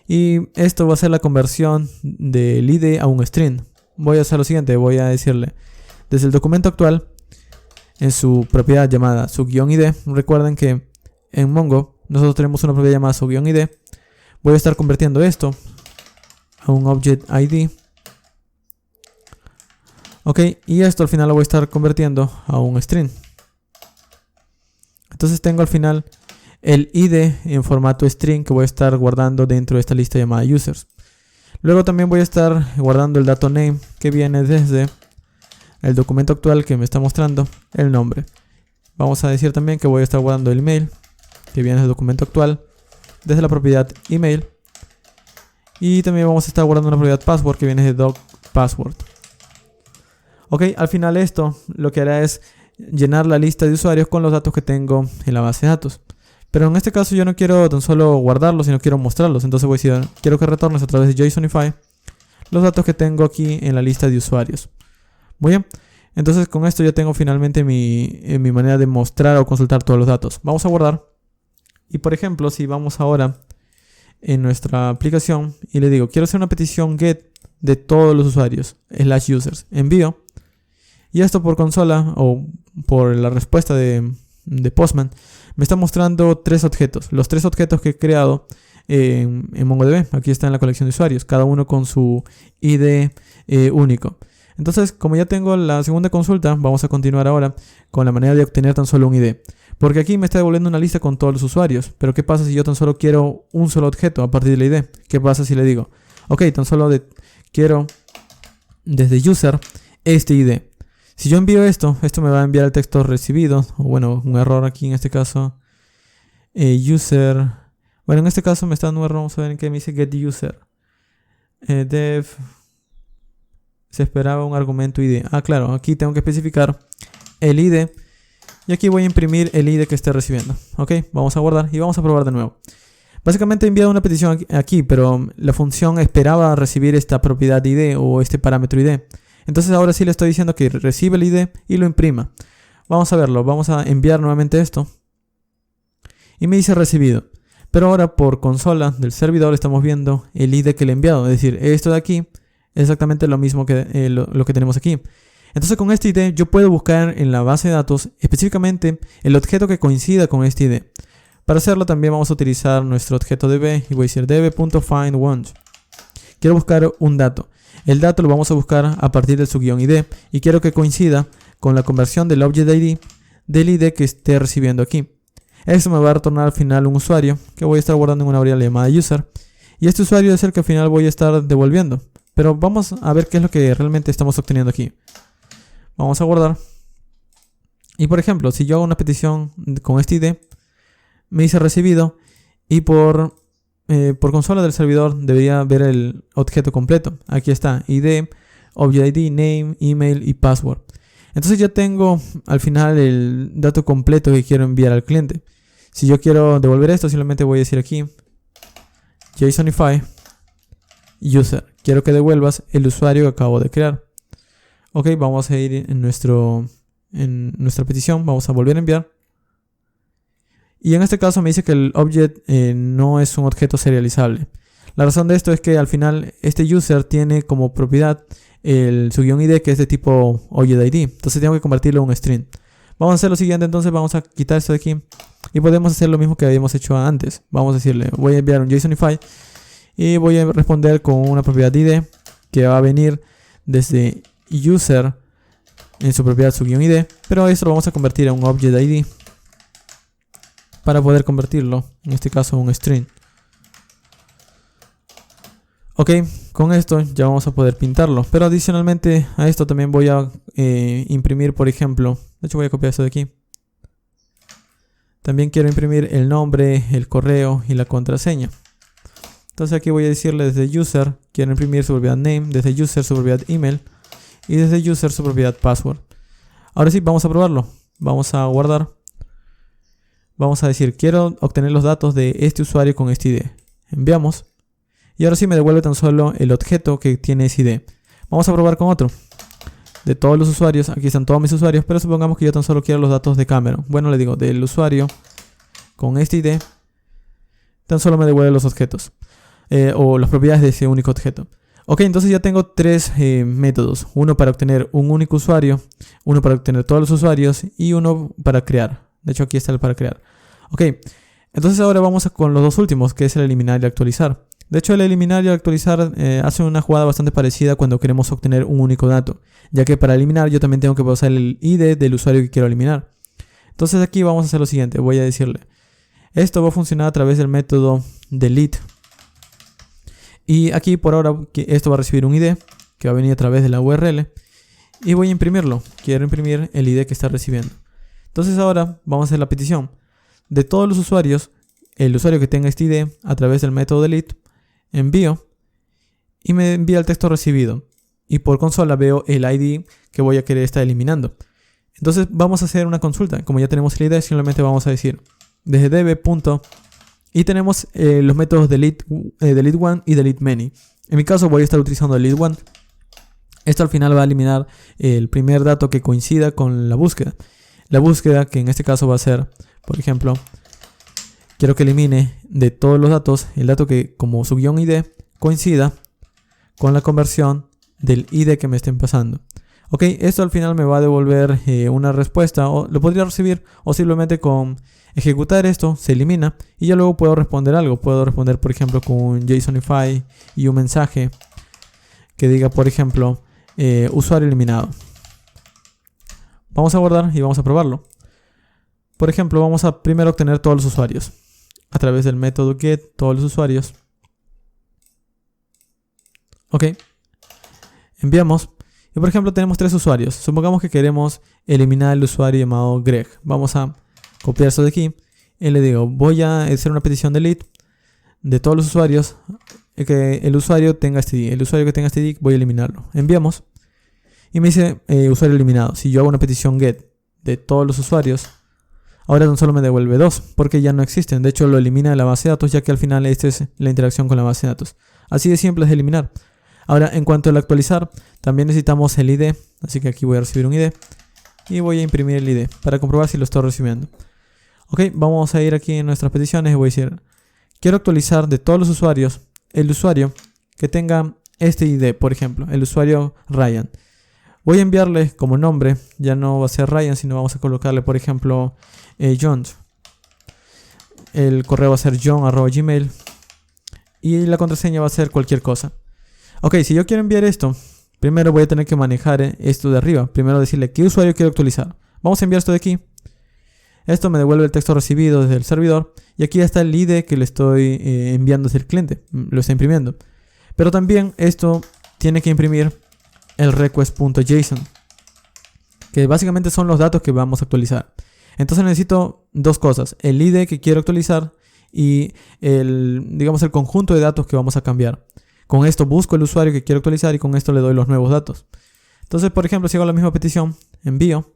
y esto va a ser la conversión del ID a un string. Voy a hacer lo siguiente, voy a decirle desde el documento actual en su propiedad llamada su-id. Recuerden que en Mongo nosotros tenemos una propiedad llamada su-id. Voy a estar convirtiendo esto a un object ID. Ok, y esto al final lo voy a estar convirtiendo a un string. Entonces tengo al final el ID en formato string que voy a estar guardando dentro de esta lista llamada users. Luego también voy a estar guardando el dato name que viene desde el documento actual que me está mostrando el nombre. Vamos a decir también que voy a estar guardando el email que viene del documento actual desde la propiedad email. Y también vamos a estar guardando una propiedad password que viene de doc_password. Ok, al final esto lo que hará es llenar la lista de usuarios con los datos que tengo en la base de datos. Pero en este caso yo no quiero tan solo guardarlos, sino quiero mostrarlos. Entonces voy a decir, quiero que retornes a través de JSONify los datos que tengo aquí en la lista de usuarios. Muy bien, entonces con esto ya tengo finalmente mi manera de mostrar o consultar todos los datos. Vamos a guardar. Y por ejemplo, si vamos ahora en nuestra aplicación y le digo, quiero hacer una petición get de todos los usuarios, /users, envío. Y esto por consola o por la respuesta de Postman me está mostrando tres objetos. Los tres objetos que he creado en MongoDB. Aquí está en la colección de usuarios, cada uno con su ID único. Entonces, como ya tengo la segunda consulta, vamos a continuar ahora con la manera de obtener tan solo un ID. Porque aquí me está devolviendo una lista con todos los usuarios. Pero ¿qué pasa si yo tan solo quiero un solo objeto a partir del ID? ¿Qué pasa si le digo, ok, tan solo quiero desde user este ID? Si yo envío esto me va a enviar el texto recibido. O bueno, un error aquí en este caso. User. Bueno, en este caso me está dando un error. Vamos a ver en qué me dice get user. Dev. Se esperaba un argumento ID. Ah, claro, aquí tengo que especificar el ID. Y aquí voy a imprimir el ID que esté recibiendo. Ok, vamos a guardar y vamos a probar de nuevo. Básicamente he enviado una petición aquí, pero la función esperaba recibir esta propiedad ID o este parámetro ID. Entonces ahora sí le estoy diciendo que recibe el ID y lo imprima. Vamos a verlo, vamos a enviar nuevamente esto. Y me dice recibido. Pero ahora por consola del servidor estamos viendo el ID que le he enviado. Es decir, esto de aquí es exactamente lo mismo que lo que tenemos aquí. Entonces con este ID yo puedo buscar en la base de datos específicamente el objeto que coincida con este ID. Para hacerlo también vamos a utilizar nuestro objeto db y voy a decir db.findOne. Quiero buscar un dato. El dato lo vamos a buscar a partir de su -id y quiero que coincida con la conversión del object ID del ID que esté recibiendo aquí. Esto me va a retornar al final un usuario que voy a estar guardando en una variable llamada user. Y este usuario es el que al final voy a estar devolviendo. Pero vamos a ver qué es lo que realmente estamos obteniendo aquí. Vamos a guardar. Y por ejemplo, si yo hago una petición con este ID, me dice recibido y por consola del servidor debería ver el objeto completo. Aquí está, ID, object ID, name, email y password. Entonces ya tengo al final el dato completo que quiero enviar al cliente. Si yo quiero devolver esto, simplemente voy a decir aquí JSONify user. Quiero que devuelvas el usuario que acabo de crear. Ok, vamos a ir en nuestra petición, vamos a volver a enviar. Y en este caso me dice que el object no es un objeto serializable. La razón de esto es que al final este user tiene como propiedad su -id que es de tipo object ID. Entonces tengo que convertirlo en un string. Vamos a hacer lo siguiente, entonces vamos a quitar esto de aquí Y podemos hacer lo mismo que habíamos hecho antes. Vamos a decirle, voy a enviar un JSONify y voy a responder con una propiedad ID que va a venir desde user en su propiedad su guión ID, pero esto lo vamos a convertir en un object ID para poder convertirlo, en este caso un string. Ok, con esto ya vamos a poder pintarlo, pero adicionalmente a esto también voy a imprimir, por ejemplo, de hecho voy a copiar esto de aquí. También quiero imprimir el nombre, el correo y la contraseña. Entonces aquí voy a decirle desde user, quiero imprimir su propiedad name, desde user su propiedad email y desde user su propiedad password. Ahora sí, vamos a probarlo. Vamos a guardar. Vamos a decir, quiero obtener los datos de este usuario con este ID. Enviamos. Y ahora sí me devuelve tan solo el objeto que tiene ese ID. Vamos a probar con otro. De todos los usuarios, aquí están todos mis usuarios, pero supongamos que yo tan solo quiero los datos de Cameron. Bueno, le digo, del usuario con este ID, tan solo me devuelve los objetos. O las propiedades de ese único objeto. Ok, entonces ya tengo tres métodos. Uno para obtener un único usuario, uno para obtener todos los usuarios y uno para crear. De hecho aquí está el para crear. Ok, entonces ahora vamos con los dos últimos, que es el eliminar y el actualizar. De hecho el eliminar y el actualizar hace una jugada bastante parecida cuando queremos obtener un único dato. Ya que para eliminar yo también tengo que pasar el ID del usuario que quiero eliminar. Entonces aquí vamos a hacer lo siguiente. Voy a decirle, esto va a funcionar a través del método delete. Y aquí por ahora esto va a recibir un ID que va a venir a través de la URL y voy a imprimirlo. Quiero imprimir el ID que está recibiendo. Entonces ahora vamos a hacer la petición de todos los usuarios, el usuario que tenga este ID a través del método delete, envío y me envía el texto recibido. Y por consola veo el ID que voy a querer estar eliminando. Entonces vamos a hacer una consulta. Como ya tenemos el ID, simplemente vamos a decir desde db. Y tenemos los métodos delete one y delete many. En mi caso voy a estar utilizando delete one. Esto al final va a eliminar el primer dato que coincida con la búsqueda. La búsqueda, que en este caso va a ser, por ejemplo, quiero que elimine de todos los datos el dato que como su guión ID coincida con la conversión del ID que me estén pasando. Ok, esto al final me va a devolver una respuesta, o lo podría recibir, o simplemente con ejecutar esto se elimina y yo luego puedo responder algo. Puedo responder, por ejemplo, con un JSONify y un mensaje que diga, por ejemplo, usuario eliminado. Vamos a guardar y vamos a probarlo. Por ejemplo, vamos a primero obtener todos los usuarios a través del método get todos los usuarios. Ok, enviamos. Y por ejemplo tenemos tres usuarios. Supongamos que queremos eliminar el usuario llamado Greg. Vamos a copiar esto de aquí y le digo, voy a hacer una petición delete de todos los usuarios que el usuario tenga este ID. El usuario que tenga este ID voy a eliminarlo. Enviamos y me dice usuario eliminado. Si yo hago una petición get de todos los usuarios, ahora tan solo me devuelve 2 porque ya no existen. De hecho lo elimina de la base de datos, ya que al final esta es la interacción con la base de datos. Así de simple es eliminar. Ahora, en cuanto al actualizar, también necesitamos el ID, así que aquí voy a recibir un ID y voy a imprimir el ID para comprobar si lo estoy recibiendo. Ok, vamos a ir aquí en nuestras peticiones y voy a decir, quiero actualizar de todos los usuarios, el usuario que tenga este ID, por ejemplo, el usuario Ryan. Voy a enviarle como nombre, ya no va a ser Ryan, sino vamos a colocarle, por ejemplo, John. El correo va a ser john@gmail y la contraseña va a ser cualquier cosa. Ok, si yo quiero enviar esto, primero voy a tener que manejar esto de arriba. Primero decirle qué usuario quiero actualizar. Vamos a enviar esto de aquí. Esto me devuelve el texto recibido desde el servidor. Y aquí está el ID que le estoy enviando desde el cliente. Lo está imprimiendo. Pero también esto tiene que imprimir el request.json, que básicamente son los datos que vamos a actualizar. Entonces necesito dos cosas. El ID que quiero actualizar y el conjunto de datos que vamos a cambiar. Con esto busco el usuario que quiero actualizar y con esto le doy los nuevos datos. Entonces, por ejemplo, si hago la misma petición, envío.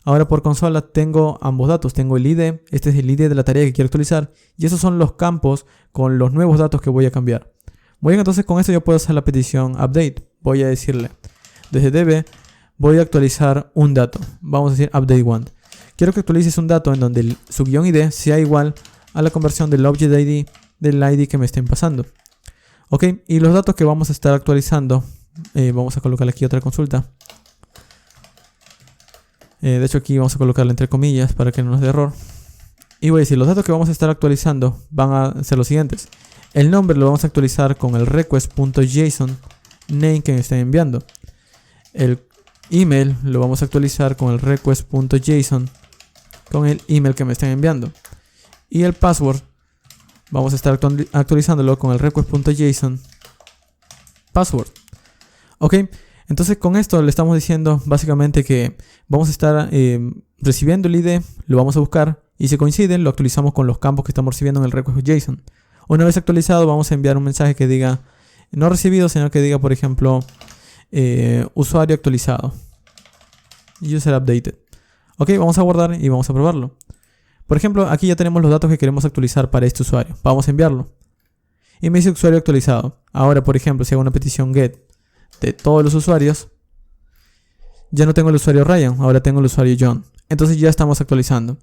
Ahora por consola tengo ambos datos. Tengo el ID, este es el ID de la tarea que quiero actualizar. Y esos son los campos con los nuevos datos que voy a cambiar. Muy bien, entonces con esto yo puedo hacer la petición update. Voy a decirle, desde db voy a actualizar un dato. Vamos a decir update one. Quiero que actualices un dato en donde su guión ID sea igual a la conversión del object ID del ID que me estén pasando. Ok, y los datos que vamos a estar actualizando, vamos a colocarle aquí otra consulta. De hecho aquí vamos a colocarle entre comillas para que no nos dé error. Y voy a decir, los datos que vamos a estar actualizando van a ser los siguientes. El nombre lo vamos a actualizar con el request.json name que me estén enviando. El email lo vamos a actualizar con el request.json con el email que me estén enviando. Y el password vamos a estar actualizándolo con el request.json password. Ok, entonces con esto le estamos diciendo básicamente que vamos a estar recibiendo el ID, lo vamos a buscar y si coinciden lo actualizamos con los campos que estamos recibiendo en el request.json. Una vez actualizado vamos a enviar un mensaje que diga no recibido, sino que diga por ejemplo usuario actualizado, user updated. Ok, vamos a guardar y vamos a probarlo. Por ejemplo, aquí ya tenemos los datos que queremos actualizar para este usuario. Vamos a enviarlo. Y me dice usuario actualizado. Ahora, por ejemplo, si hago una petición get de todos los usuarios, ya no tengo el usuario Ryan, ahora tengo el usuario John. Entonces ya estamos actualizando.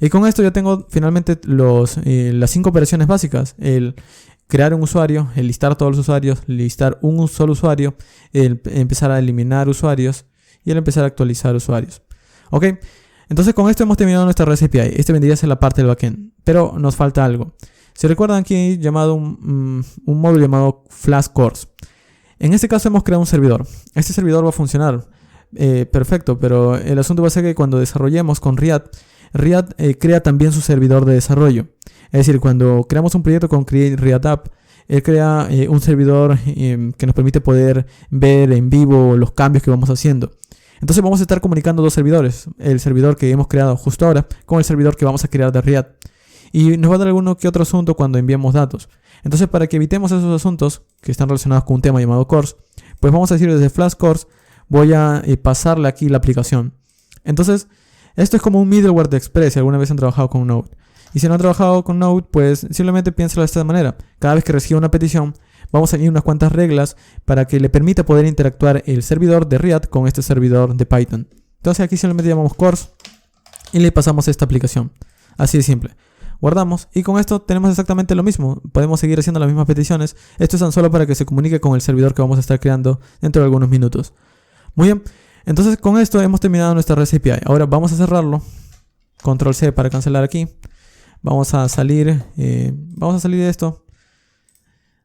Y con esto ya tengo finalmente las 5 operaciones básicas. El crear un usuario, el listar todos los usuarios, listar un solo usuario, el empezar a eliminar usuarios y el empezar a actualizar usuarios. Ok, entonces con esto hemos terminado nuestra REST API. Este vendría a ser la parte del backend, pero nos falta algo. Si recuerdan aquí llamado un módulo llamado Flash Cores. En este caso hemos creado un servidor. Este servidor va a funcionar perfecto, pero el asunto va a ser que cuando desarrollemos con React crea también su servidor de desarrollo. Es decir, cuando creamos un proyecto con Create React App, él crea un servidor que nos permite poder ver en vivo los cambios que vamos haciendo. Entonces vamos a estar comunicando dos servidores. El servidor que hemos creado justo ahora con el servidor que vamos a crear de React. Y nos va a dar alguno que otro asunto cuando enviamos datos. Entonces para que evitemos esos asuntos que están relacionados con un tema llamado Cores, pues vamos a decir desde Flash Cores voy a pasarle aquí la aplicación. Entonces esto es como un middleware de Express si alguna vez han trabajado con Node. Y si no han trabajado con Node, pues simplemente piénsalo de esta manera. Cada vez que reciba una petición, vamos a añadir unas cuantas reglas para que le permita poder interactuar el servidor de React con este servidor de Python. Entonces aquí simplemente llamamos Cores y le pasamos esta aplicación. Así de simple. Guardamos y con esto tenemos exactamente lo mismo. Podemos seguir haciendo las mismas peticiones. Esto es tan solo para que se comunique con el servidor que vamos a estar creando dentro de algunos minutos. Muy bien. Entonces con esto hemos terminado nuestra REST API. Ahora vamos a cerrarlo. Control C para cancelar aquí. Vamos a salir de esto.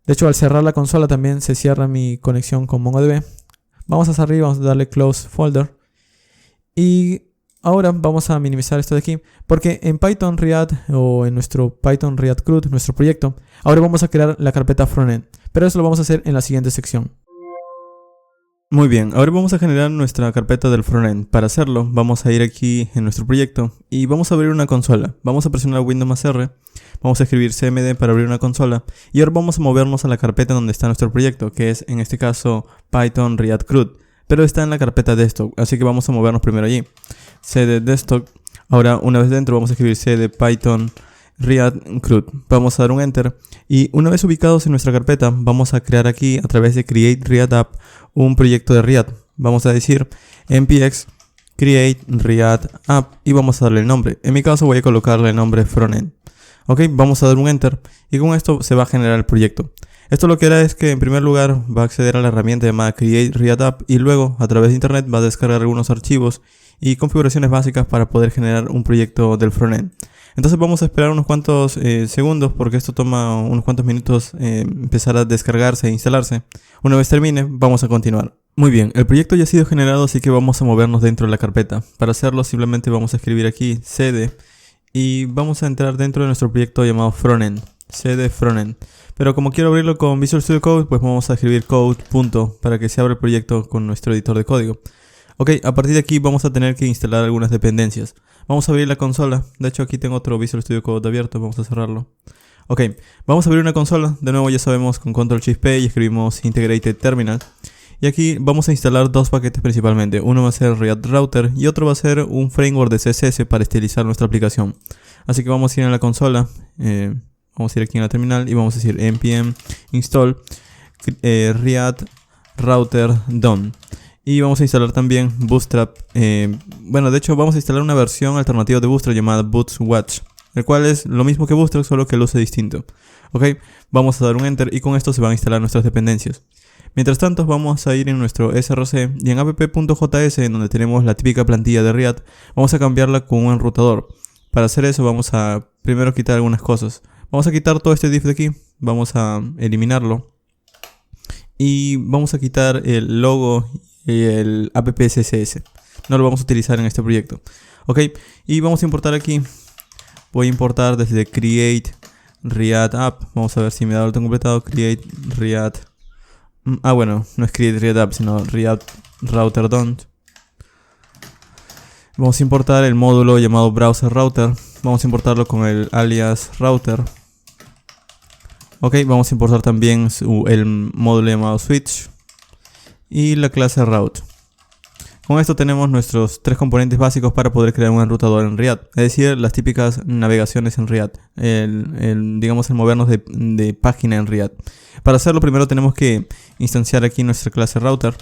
De hecho, al cerrar la consola también se cierra mi conexión con MongoDB. Vamos a salir, vamos a darle Close Folder. Y ahora vamos a minimizar esto de aquí. Porque en Python React o en nuestro Python React CRUD, nuestro proyecto, ahora vamos a crear la carpeta frontend. Pero eso lo vamos a hacer en la siguiente sección. Muy bien, ahora vamos a generar nuestra carpeta del frontend. Para hacerlo, vamos a ir aquí en nuestro proyecto y vamos a abrir una consola. Vamos a presionar Windows más R, vamos a escribir cmd para abrir una consola y ahora vamos a movernos a la carpeta donde está nuestro proyecto, que es en este caso Python React CRUD, pero está en la carpeta desktop, así que vamos a movernos primero allí. cd desktop, ahora una vez dentro vamos a escribir cd Python React CRUD, vamos a dar un enter y una vez ubicados en nuestra carpeta vamos a crear aquí a través de Create React App un proyecto de React. Vamos a decir npx create React App y vamos a darle el nombre. En mi caso voy a colocarle el nombre frontend. Ok, vamos a dar un enter y con esto se va a generar el proyecto. Esto lo que hará es que en primer lugar va a acceder a la herramienta llamada Create React App y luego a través de internet va a descargar algunos archivos y configuraciones básicas para poder generar un proyecto del frontend. Entonces vamos a esperar unos cuantos segundos porque esto toma unos cuantos minutos empezar a descargarse e instalarse. Una vez termine, vamos a continuar. Muy bien, el proyecto ya ha sido generado, así que vamos a movernos dentro de la carpeta. Para hacerlo simplemente vamos a escribir aquí cd y vamos a entrar dentro de nuestro proyecto llamado frontend, cd frontend. Pero como quiero abrirlo con Visual Studio Code, pues vamos a escribir code para que se abra el proyecto con nuestro editor de código. Ok, a partir de aquí vamos a tener que instalar algunas dependencias. Vamos a abrir la consola. De hecho aquí tengo otro Visual Studio Code abierto. Vamos a cerrarlo. Ok, vamos a abrir una consola. De nuevo ya sabemos con Ctrl Shift P y escribimos Integrated Terminal. Y aquí vamos a instalar dos paquetes principalmente. Uno va a ser React Router y otro va a ser un framework de CSS para estilizar nuestra aplicación. Así que vamos a ir a la consola. Vamos a ir aquí en la terminal y vamos a decir npm install React Router done. Y vamos a instalar también Bootstrap. Bueno, de hecho vamos a instalar una versión alternativa de Bootstrap llamada Bootwatch, el cual es lo mismo que Bootstrap, solo que luce distinto. Ok, vamos a dar un enter y con esto se van a instalar nuestras dependencias. Mientras tanto vamos a ir en nuestro src y en app.js, en donde tenemos la típica plantilla de React, vamos a cambiarla con un enrutador. Para hacer eso vamos a primero quitar algunas cosas. Vamos a quitar todo este div de aquí. Vamos a eliminarlo. Y vamos a quitar el logo y el app.css. No lo vamos a utilizar en este proyecto. Ok, y vamos a importar aquí. Voy a importar desde create react app. Vamos a ver si me da el completado. Create react. Bueno, no es create react app, sino react router don't. Vamos a importar el módulo llamado browser router. Vamos a importarlo con el alias router. Ok, vamos a importar también el módulo llamado switch y la clase route. Con esto tenemos nuestros tres componentes básicos para poder crear un enrutador en React. Es decir, las típicas navegaciones en React. Digamos el movernos de página en React. Para hacerlo primero tenemos que instanciar aquí nuestra clase router.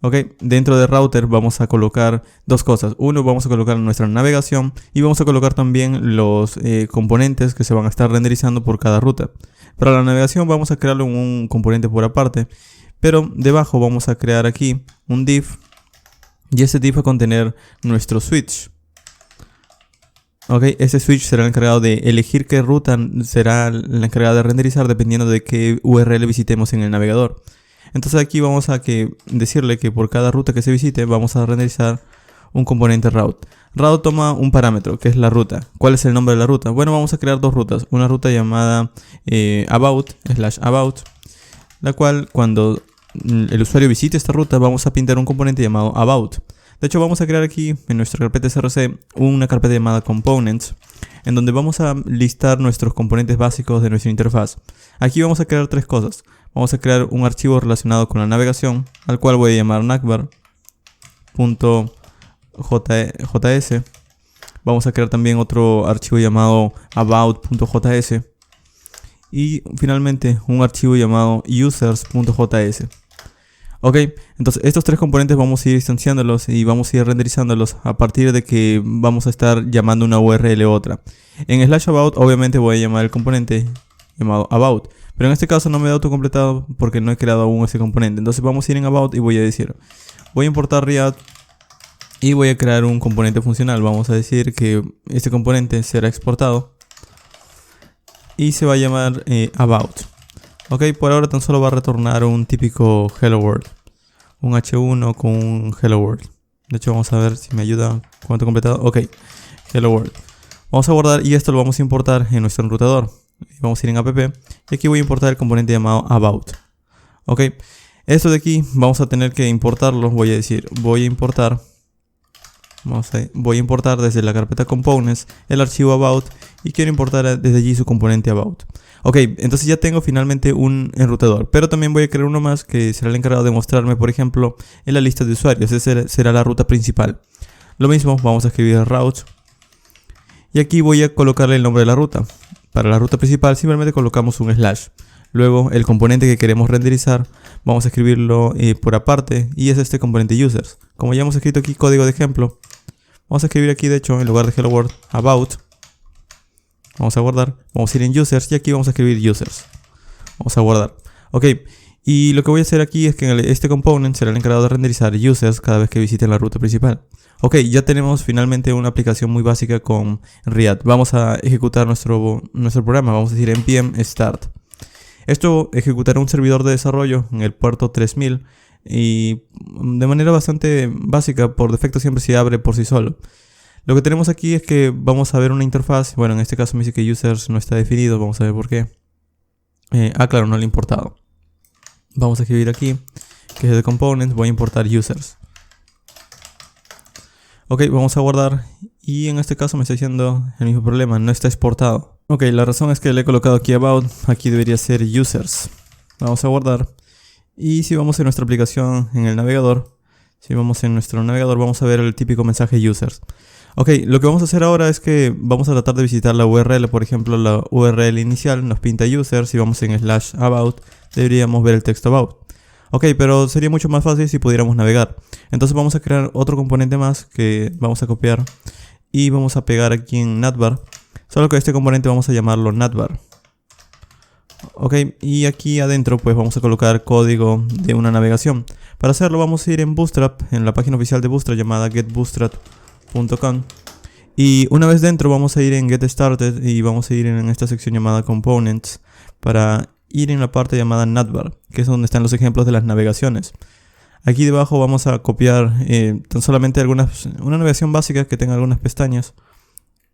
Ok, dentro de router vamos a colocar dos cosas. Uno, vamos a colocar nuestra navegación y vamos a colocar también los componentes que se van a estar renderizando por cada ruta. Para la navegación vamos a crearlo en un componente por aparte, pero debajo vamos a crear aquí un div y ese div va a contener nuestro switch. Ok, ese switch será el encargado de elegir qué ruta será la encargada de renderizar dependiendo de qué URL visitemos en el navegador. Entonces aquí vamos a decirle que por cada ruta que se visite vamos a renderizar un componente route. Route toma un parámetro que es la ruta. ¿Cuál es el nombre de la ruta? Bueno, vamos a crear dos rutas. Una ruta llamada about, la cual cuando el usuario visite esta ruta vamos a pintar un componente llamado about. De hecho vamos a crear aquí en nuestra carpeta src una carpeta llamada components, en donde vamos a listar nuestros componentes básicos de nuestra interfaz. Aquí vamos a crear tres cosas. Vamos a crear un archivo relacionado con la navegación, al cual voy a llamar navbar.js. Vamos a crear también otro archivo llamado about.js. Y finalmente un archivo llamado users.js. Ok, entonces estos tres componentes vamos a ir instanciándolos y vamos a ir renderizándolos a partir de que vamos a estar llamando una URL u otra. En /about obviamente voy a llamar el componente llamado about, pero en este caso no me da autocompletado porque no he creado aún ese componente. Entonces vamos a ir en about y voy a decir, voy a importar React y voy a crear un componente funcional. Vamos a decir que este componente será exportado y se va a llamar about. Ok, por ahora tan solo va a retornar un típico hello world, un h1 con un hello world. De hecho vamos a ver si me ayuda con autocompletado. Ok, hello world. Vamos a guardar y esto lo vamos a importar en nuestro enrutador. Vamos a ir en app y aquí voy a importar el componente llamado about. Ok, esto de aquí vamos a tener que importarlo. Voy a decir, voy a importar desde la carpeta components el archivo about y quiero importar desde allí su componente about. Ok, entonces ya tengo finalmente un enrutador, pero también voy a crear uno más que será el encargado de mostrarme, por ejemplo, en la lista de usuarios. Esa será la ruta principal. Lo mismo, vamos a escribir route y aquí voy a colocarle el nombre de la ruta. Para la ruta principal simplemente colocamos un slash. Luego el componente que queremos renderizar vamos a escribirlo por aparte y es este componente users. Como ya hemos escrito aquí código de ejemplo, vamos a escribir aquí de hecho en lugar de hello world about. Vamos a guardar, vamos a ir en users y aquí vamos a escribir users. Vamos a guardar. Ok, y lo que voy a hacer aquí es que este component será el encargado de renderizar users cada vez que visiten la ruta principal. Ok, ya tenemos finalmente una aplicación muy básica con React. Vamos a ejecutar nuestro programa. Vamos a decir npm start. Esto ejecutará un servidor de desarrollo en el puerto 3000 y de manera bastante básica, por defecto siempre se abre por sí solo. Lo que tenemos aquí es que vamos a ver una interfaz. Bueno, en este caso me dice que users no está definido. Vamos a ver por qué. Claro, no lo he importado. Vamos a escribir aquí que es de components. Voy a importar users. Ok, vamos a guardar y en este caso me está diciendo el mismo problema, no está exportado. Ok, la razón es que le he colocado aquí about, aquí debería ser users. Vamos a guardar y si vamos en nuestra aplicación en el navegador, vamos a ver el típico mensaje users. Ok, lo que vamos a hacer ahora es que vamos a tratar de visitar la URL, por ejemplo la URL inicial nos pinta users, si vamos en /about deberíamos ver el texto about. Ok, pero sería mucho más fácil si pudiéramos navegar. Entonces vamos a crear otro componente más que vamos a copiar y vamos a pegar aquí en navbar. Solo que este componente vamos a llamarlo navbar. Ok, y aquí adentro pues vamos a colocar código de una navegación. Para hacerlo vamos a ir en Bootstrap, en la página oficial de Bootstrap llamada getbootstrap.com Y una vez dentro vamos a ir en Get Started y vamos a ir en esta sección llamada Components para ir en la parte llamada Navbar, que es donde están los ejemplos de las navegaciones. Aquí debajo vamos a copiar tan solamente una navegación básica que tenga algunas pestañas.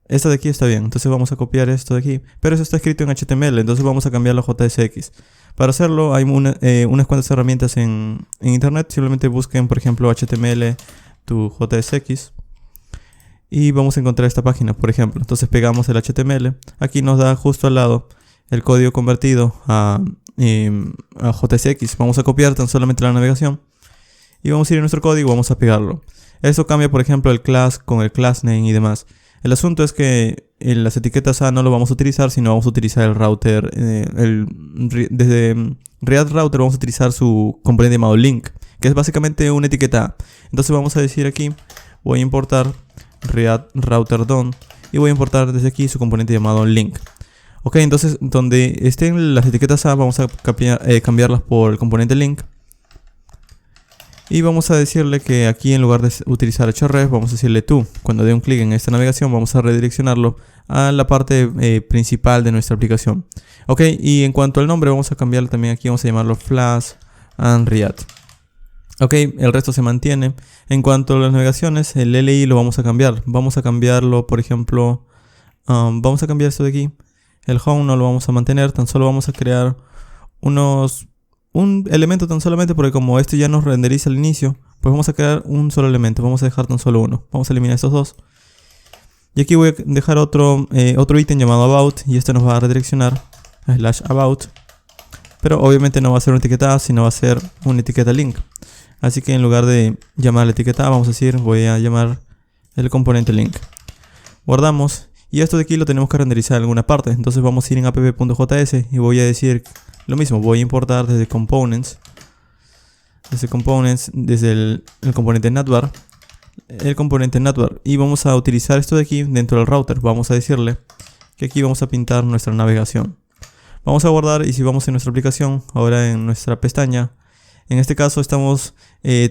Esta de aquí está bien, entonces vamos a copiar esto de aquí, pero eso está escrito en HTML, entonces vamos a cambiarlo a JSX. Para hacerlo hay unas cuantas herramientas en internet, simplemente busquen por ejemplo HTML to JSX y vamos a encontrar esta página, por ejemplo. Entonces pegamos el HTML, aquí nos da justo al lado el código convertido a JSX. Vamos a copiar tan solamente la navegación y vamos a ir a nuestro código y vamos a pegarlo. Eso cambia por ejemplo el class con el class name y demás. El asunto es que en las etiquetas A no lo vamos a utilizar, sino vamos a utilizar el router. Desde React Router vamos a utilizar su componente llamado link, que es básicamente una etiqueta A. Entonces vamos a decir aquí, voy a importar React Router DOM y voy a importar desde aquí su componente llamado link. Ok, entonces donde estén las etiquetas A vamos a cambiarlas por el componente link. Y vamos a decirle que aquí en lugar de utilizar href vamos a decirle to. Cuando dé un clic en esta navegación vamos a redireccionarlo a la parte principal de nuestra aplicación. Ok, y en cuanto al nombre vamos a cambiarlo también aquí, vamos a llamarlo Flash and React. Ok, el resto se mantiene. En cuanto a las navegaciones, el LI lo vamos a cambiar. Vamos a cambiarlo, por ejemplo, vamos a cambiar esto de aquí. El home no lo vamos a mantener, tan solo vamos a crear un elemento tan solamente porque como este ya nos renderiza al inicio, pues vamos a crear un solo elemento, vamos a dejar tan solo uno. Vamos a eliminar estos dos. Y aquí voy a dejar otro ítem llamado about y este nos va a redireccionar a /about. Pero obviamente no va a ser una etiqueta A, sino va a ser una etiqueta link. Así que en lugar de llamar la etiqueta A, vamos a decir, voy a llamar el componente link. Guardamos. Y esto de aquí lo tenemos que renderizar en alguna parte. Entonces vamos a ir en app.js y voy a decir lo mismo. Voy a importar desde components. Desde el componente navbar. El componente navbar. Y vamos a utilizar esto de aquí dentro del router. Vamos a decirle que aquí vamos a pintar nuestra navegación. Vamos a guardar y si vamos en nuestra aplicación, ahora en nuestra pestaña. En este caso estamos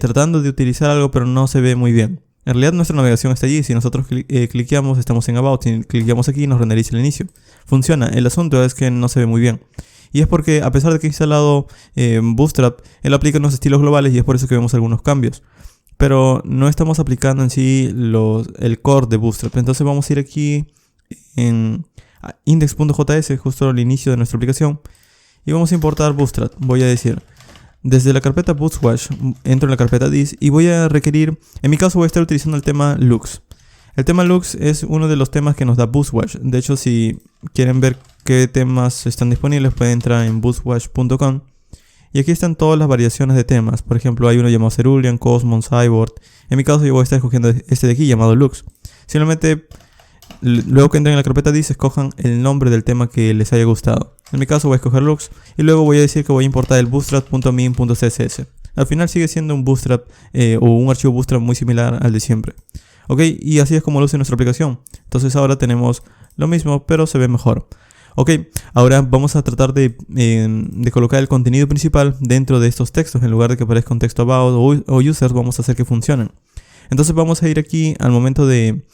tratando de utilizar algo pero no se ve muy bien. En realidad nuestra navegación está allí, si nosotros cliqueamos, estamos en About, si cliqueamos aquí nos renderiza el inicio. Funciona, el asunto es que no se ve muy bien. Y es porque a pesar de que he instalado Bootstrap, él aplica unos estilos globales y es por eso que vemos algunos cambios. Pero no estamos aplicando en sí el core de Bootstrap. Entonces vamos a ir aquí en index.js, justo al inicio de nuestra aplicación. Y vamos a importar Bootstrap, voy a decir... Desde la carpeta Bootwash entro en la carpeta this y voy a requerir, en mi caso voy a estar utilizando el tema Lux. El tema Lux es uno de los temas que nos da Bootwash. De hecho, si quieren ver qué temas están disponibles, pueden entrar en bootwash.com. Y aquí están todas las variaciones de temas. Por ejemplo, hay uno llamado Cerulean, Cosmos, Cyborg. En mi caso yo voy a estar escogiendo este de aquí llamado Lux. Simplemente, luego que entren en la carpeta this, escojan el nombre del tema que les haya gustado. En mi caso voy a escoger Lux y luego voy a decir que voy a importar el bootstrap.min.css. Al final sigue siendo un bootstrap o un archivo bootstrap muy similar al de siempre. Ok, y así es como luce nuestra aplicación. Entonces ahora tenemos lo mismo pero se ve mejor. Ok, ahora vamos a tratar de colocar el contenido principal dentro de estos textos. En lugar de que aparezca un texto about o users, vamos a hacer que funcionen. Entonces vamos a ir aquí al momento de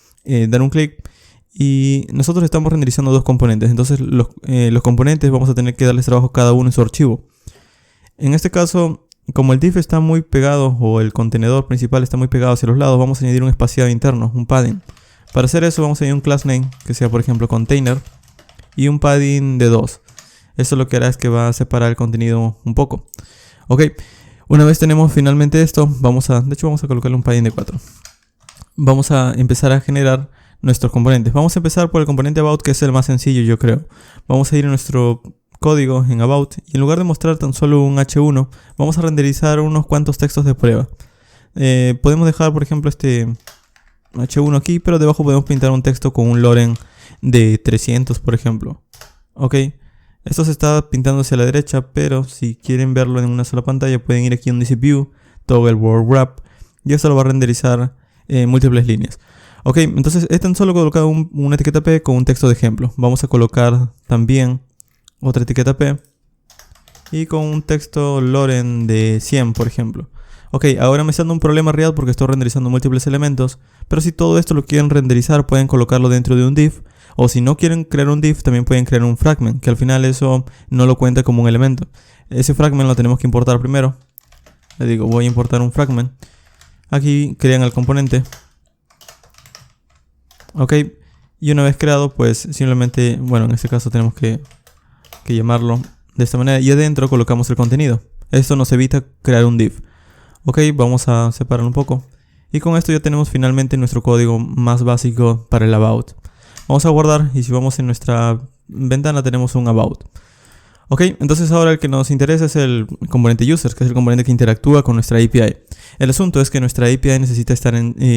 dar un clic. Y nosotros estamos renderizando dos componentes. Entonces los componentes vamos a tener que darles trabajo cada uno en su archivo. En este caso, como el div está muy pegado o el contenedor principal está muy pegado hacia los lados, vamos a añadir un espaciado interno, un padding. Para hacer eso vamos a añadir un class name que sea por ejemplo container y un padding de 2. Esto lo que hará es que va a separar el contenido un poco. Ok, una vez tenemos finalmente esto, de hecho vamos a colocarle un padding de 4. Vamos a empezar a generar nuestros componentes. Vamos a empezar por el componente about, que es el más sencillo, yo creo. Vamos a ir a nuestro código en about y en lugar de mostrar tan solo un h1, vamos a renderizar unos cuantos textos de prueba. Podemos dejar por ejemplo este h1 aquí, pero debajo podemos pintar un texto con un loren de 300 por ejemplo. Ok, esto se está pintando hacia la derecha, pero si quieren verlo en una sola pantalla pueden ir aquí donde dice view, toggle word wrap y eso lo va a renderizar en múltiples líneas. Ok, entonces es tan solo colocar una etiqueta P con un texto de ejemplo. Vamos a colocar también otra etiqueta P y con un texto loren de 100 por ejemplo. Ok, ahora me está dando un problema real porque estoy renderizando múltiples elementos, pero si todo esto lo quieren renderizar pueden colocarlo dentro de un div, o si no quieren crear un div también pueden crear un fragment, que al final eso no lo cuenta como un elemento. Ese fragment lo tenemos que importar primero. Le digo, voy a importar un fragment. Aquí crean el componente. Ok, y una vez creado pues simplemente, bueno, en este caso tenemos que llamarlo de esta manera y adentro colocamos el contenido. Esto nos evita crear un div. Ok, vamos a separarlo un poco. Y con esto ya tenemos finalmente nuestro código más básico para el about. Vamos a guardar y si vamos en nuestra ventana tenemos un about. Ok, entonces ahora el que nos interesa es el componente users, que es el componente que interactúa con nuestra API. El asunto es que nuestra API necesita estar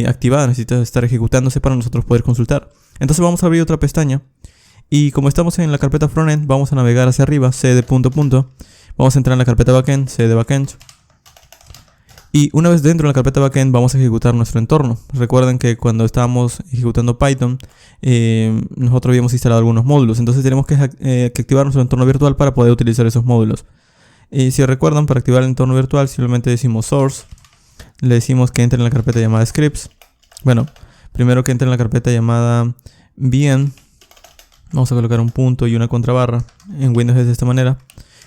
activada, necesita estar ejecutándose para nosotros poder consultar. Entonces vamos a abrir otra pestaña y como estamos en la carpeta frontend, vamos a navegar hacia arriba, c de punto punto. Vamos a entrar en la carpeta backend, c de backend. Y una vez dentro de la carpeta backend vamos a ejecutar nuestro entorno. Recuerden que cuando estábamos ejecutando Python, nosotros habíamos instalado algunos módulos. Entonces tenemos que activar nuestro entorno virtual para poder utilizar esos módulos. Y si recuerdan, para activar el entorno virtual simplemente decimos source. Le decimos que entre en la carpeta llamada scripts. Bueno, primero que entre en la carpeta llamada bien. Vamos a colocar un punto y una contrabarra. En Windows es de esta manera.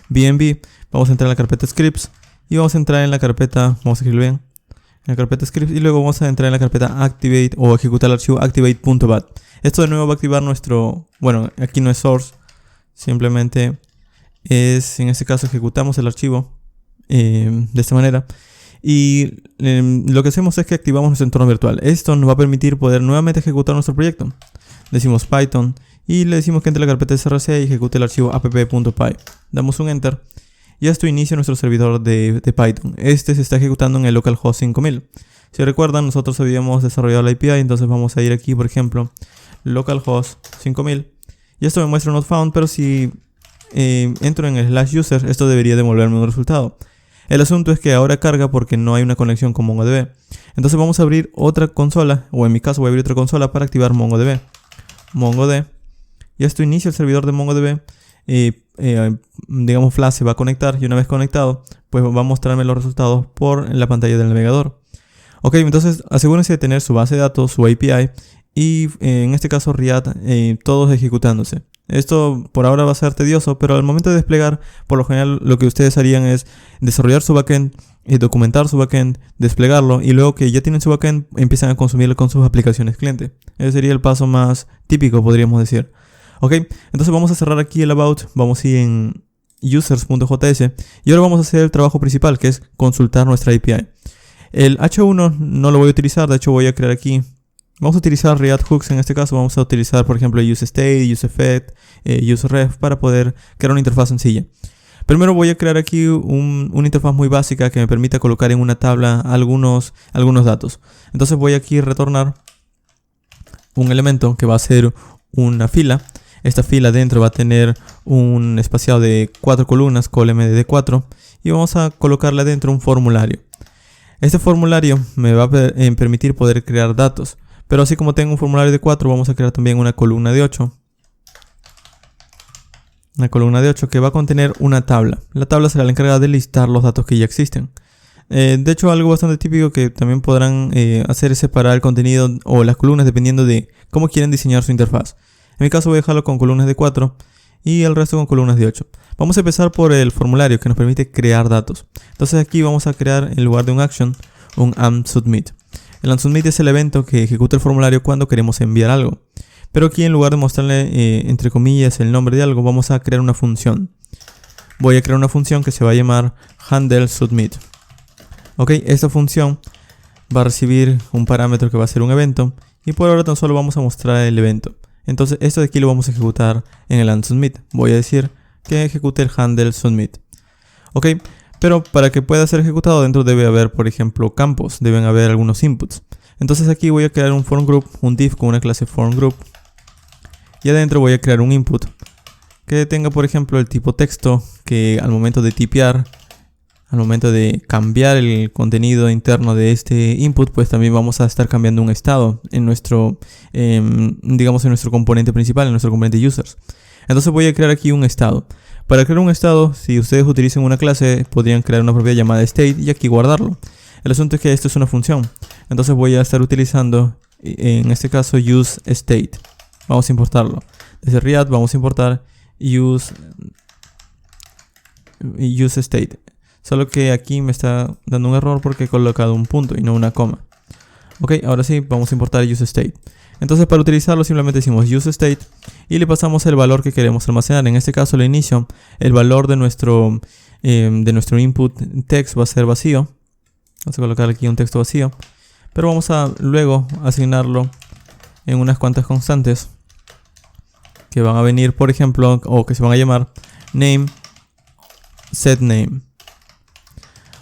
BNB. Vamos a entrar en la carpeta scripts. Y vamos a entrar en la carpeta, vamos a escribir bien, en la carpeta scripts y luego vamos a entrar en la carpeta activate o ejecutar el archivo activate.bat. Esto de nuevo va a activar nuestro, bueno, aquí no es source, simplemente es, en este caso ejecutamos el archivo de esta manera. Y lo que hacemos es que activamos nuestro entorno virtual. Esto nos va a permitir poder nuevamente ejecutar nuestro proyecto. Decimos Python y le decimos que entre la carpeta src y ejecute el archivo app.py. Damos un enter. Y esto inicia nuestro servidor de Python. Este se está ejecutando en el localhost 5000. Si recuerdan, nosotros habíamos desarrollado la API, entonces vamos a ir aquí, por ejemplo, localhost 5000. Y esto me muestra not found, pero si entro en el /user, esto debería devolverme un resultado. El asunto es que ahora carga porque no hay una conexión con MongoDB. Entonces vamos a abrir otra consola, o en mi caso voy a abrir otra consola para activar MongoDB. MongoDB. Y esto inicia el servidor de MongoDB. Digamos Flash se va a conectar y una vez conectado pues va a mostrarme los resultados por la pantalla del navegador. Ok, entonces asegúrense de tener su base de datos, su API y en este caso Riad, todos ejecutándose. Esto por ahora va a ser tedioso, pero al momento de desplegar, por lo general lo que ustedes harían es desarrollar su backend, documentar su backend, desplegarlo y luego que ya tienen su backend empiezan a consumirlo con sus aplicaciones cliente. Ese sería el paso más típico, podríamos decir. Ok, entonces vamos a cerrar aquí el about, vamos a ir en users.js y ahora vamos a hacer el trabajo principal, que es consultar nuestra API. El H1 no lo voy a utilizar, de hecho voy a crear aquí, vamos a utilizar React Hooks en este caso, vamos a utilizar por ejemplo useState, useEffect, useRef para poder crear una interfaz sencilla. Primero voy a crear aquí una interfaz muy básica que me permita colocar en una tabla algunos datos. Entonces voy aquí a retornar un elemento que va a ser una fila. Esta fila dentro va a tener un espaciado de 4 columnas, colmd de 4, y vamos a colocarle adentro un formulario. Este formulario me va a permitir poder crear datos, pero así como tengo un formulario de 4, vamos a crear también una columna de 8. Una columna de 8 que va a contener una tabla. La tabla será la encargada de listar los datos que ya existen. De hecho, algo bastante típico que también podrán hacer es separar el contenido o las columnas dependiendo de cómo quieren diseñar su interfaz. En mi caso voy a dejarlo con columnas de 4 y el resto con columnas de 8. Vamos a empezar por el formulario que nos permite crear datos. Entonces aquí vamos a crear en lugar de un action, un AMSubmit. El AMSubmit es el evento que ejecuta el formulario cuando queremos enviar algo. Pero aquí en lugar de mostrarle entre comillas el nombre de algo, vamos a crear una función. Voy a crear una función que se va a llamar handleSubmit. Ok, esta función va a recibir un parámetro que va a ser un evento y por ahora tan solo vamos a mostrar el evento. Entonces esto de aquí lo vamos a ejecutar en el AndSubmit. Voy a decir que ejecute el handleSubmit. Ok, pero para que pueda ser ejecutado dentro debe haber, por ejemplo, campos. Deben haber algunos inputs. Entonces aquí voy a crear un form group, un div con una clase form group. Y adentro voy a crear un input que tenga, por ejemplo, el tipo texto, que al momento de tipear, al momento de cambiar el contenido interno de este input, pues también vamos a estar cambiando un estado en nuestro, digamos en nuestro componente principal, en nuestro componente users. Entonces voy a crear aquí un estado. Para crear un estado, si ustedes utilizan una clase, podrían crear una propiedad llamada state y aquí guardarlo. El asunto es que esto es una función. Entonces voy a estar utilizando, en este caso, useState. Vamos a importarlo. Desde React vamos a importar useState. Solo que aquí me está dando un error porque he colocado un punto y no una coma. Ok, ahora sí, vamos a importar useState. Entonces para utilizarlo simplemente decimos useState y le pasamos el valor que queremos almacenar. En este caso al inicio el valor de nuestro input text va a ser vacío. Vamos a colocar aquí un texto vacío. Pero vamos a luego asignarlo en unas cuantas constantes que van a venir, por ejemplo, o que se van a llamar name, setName.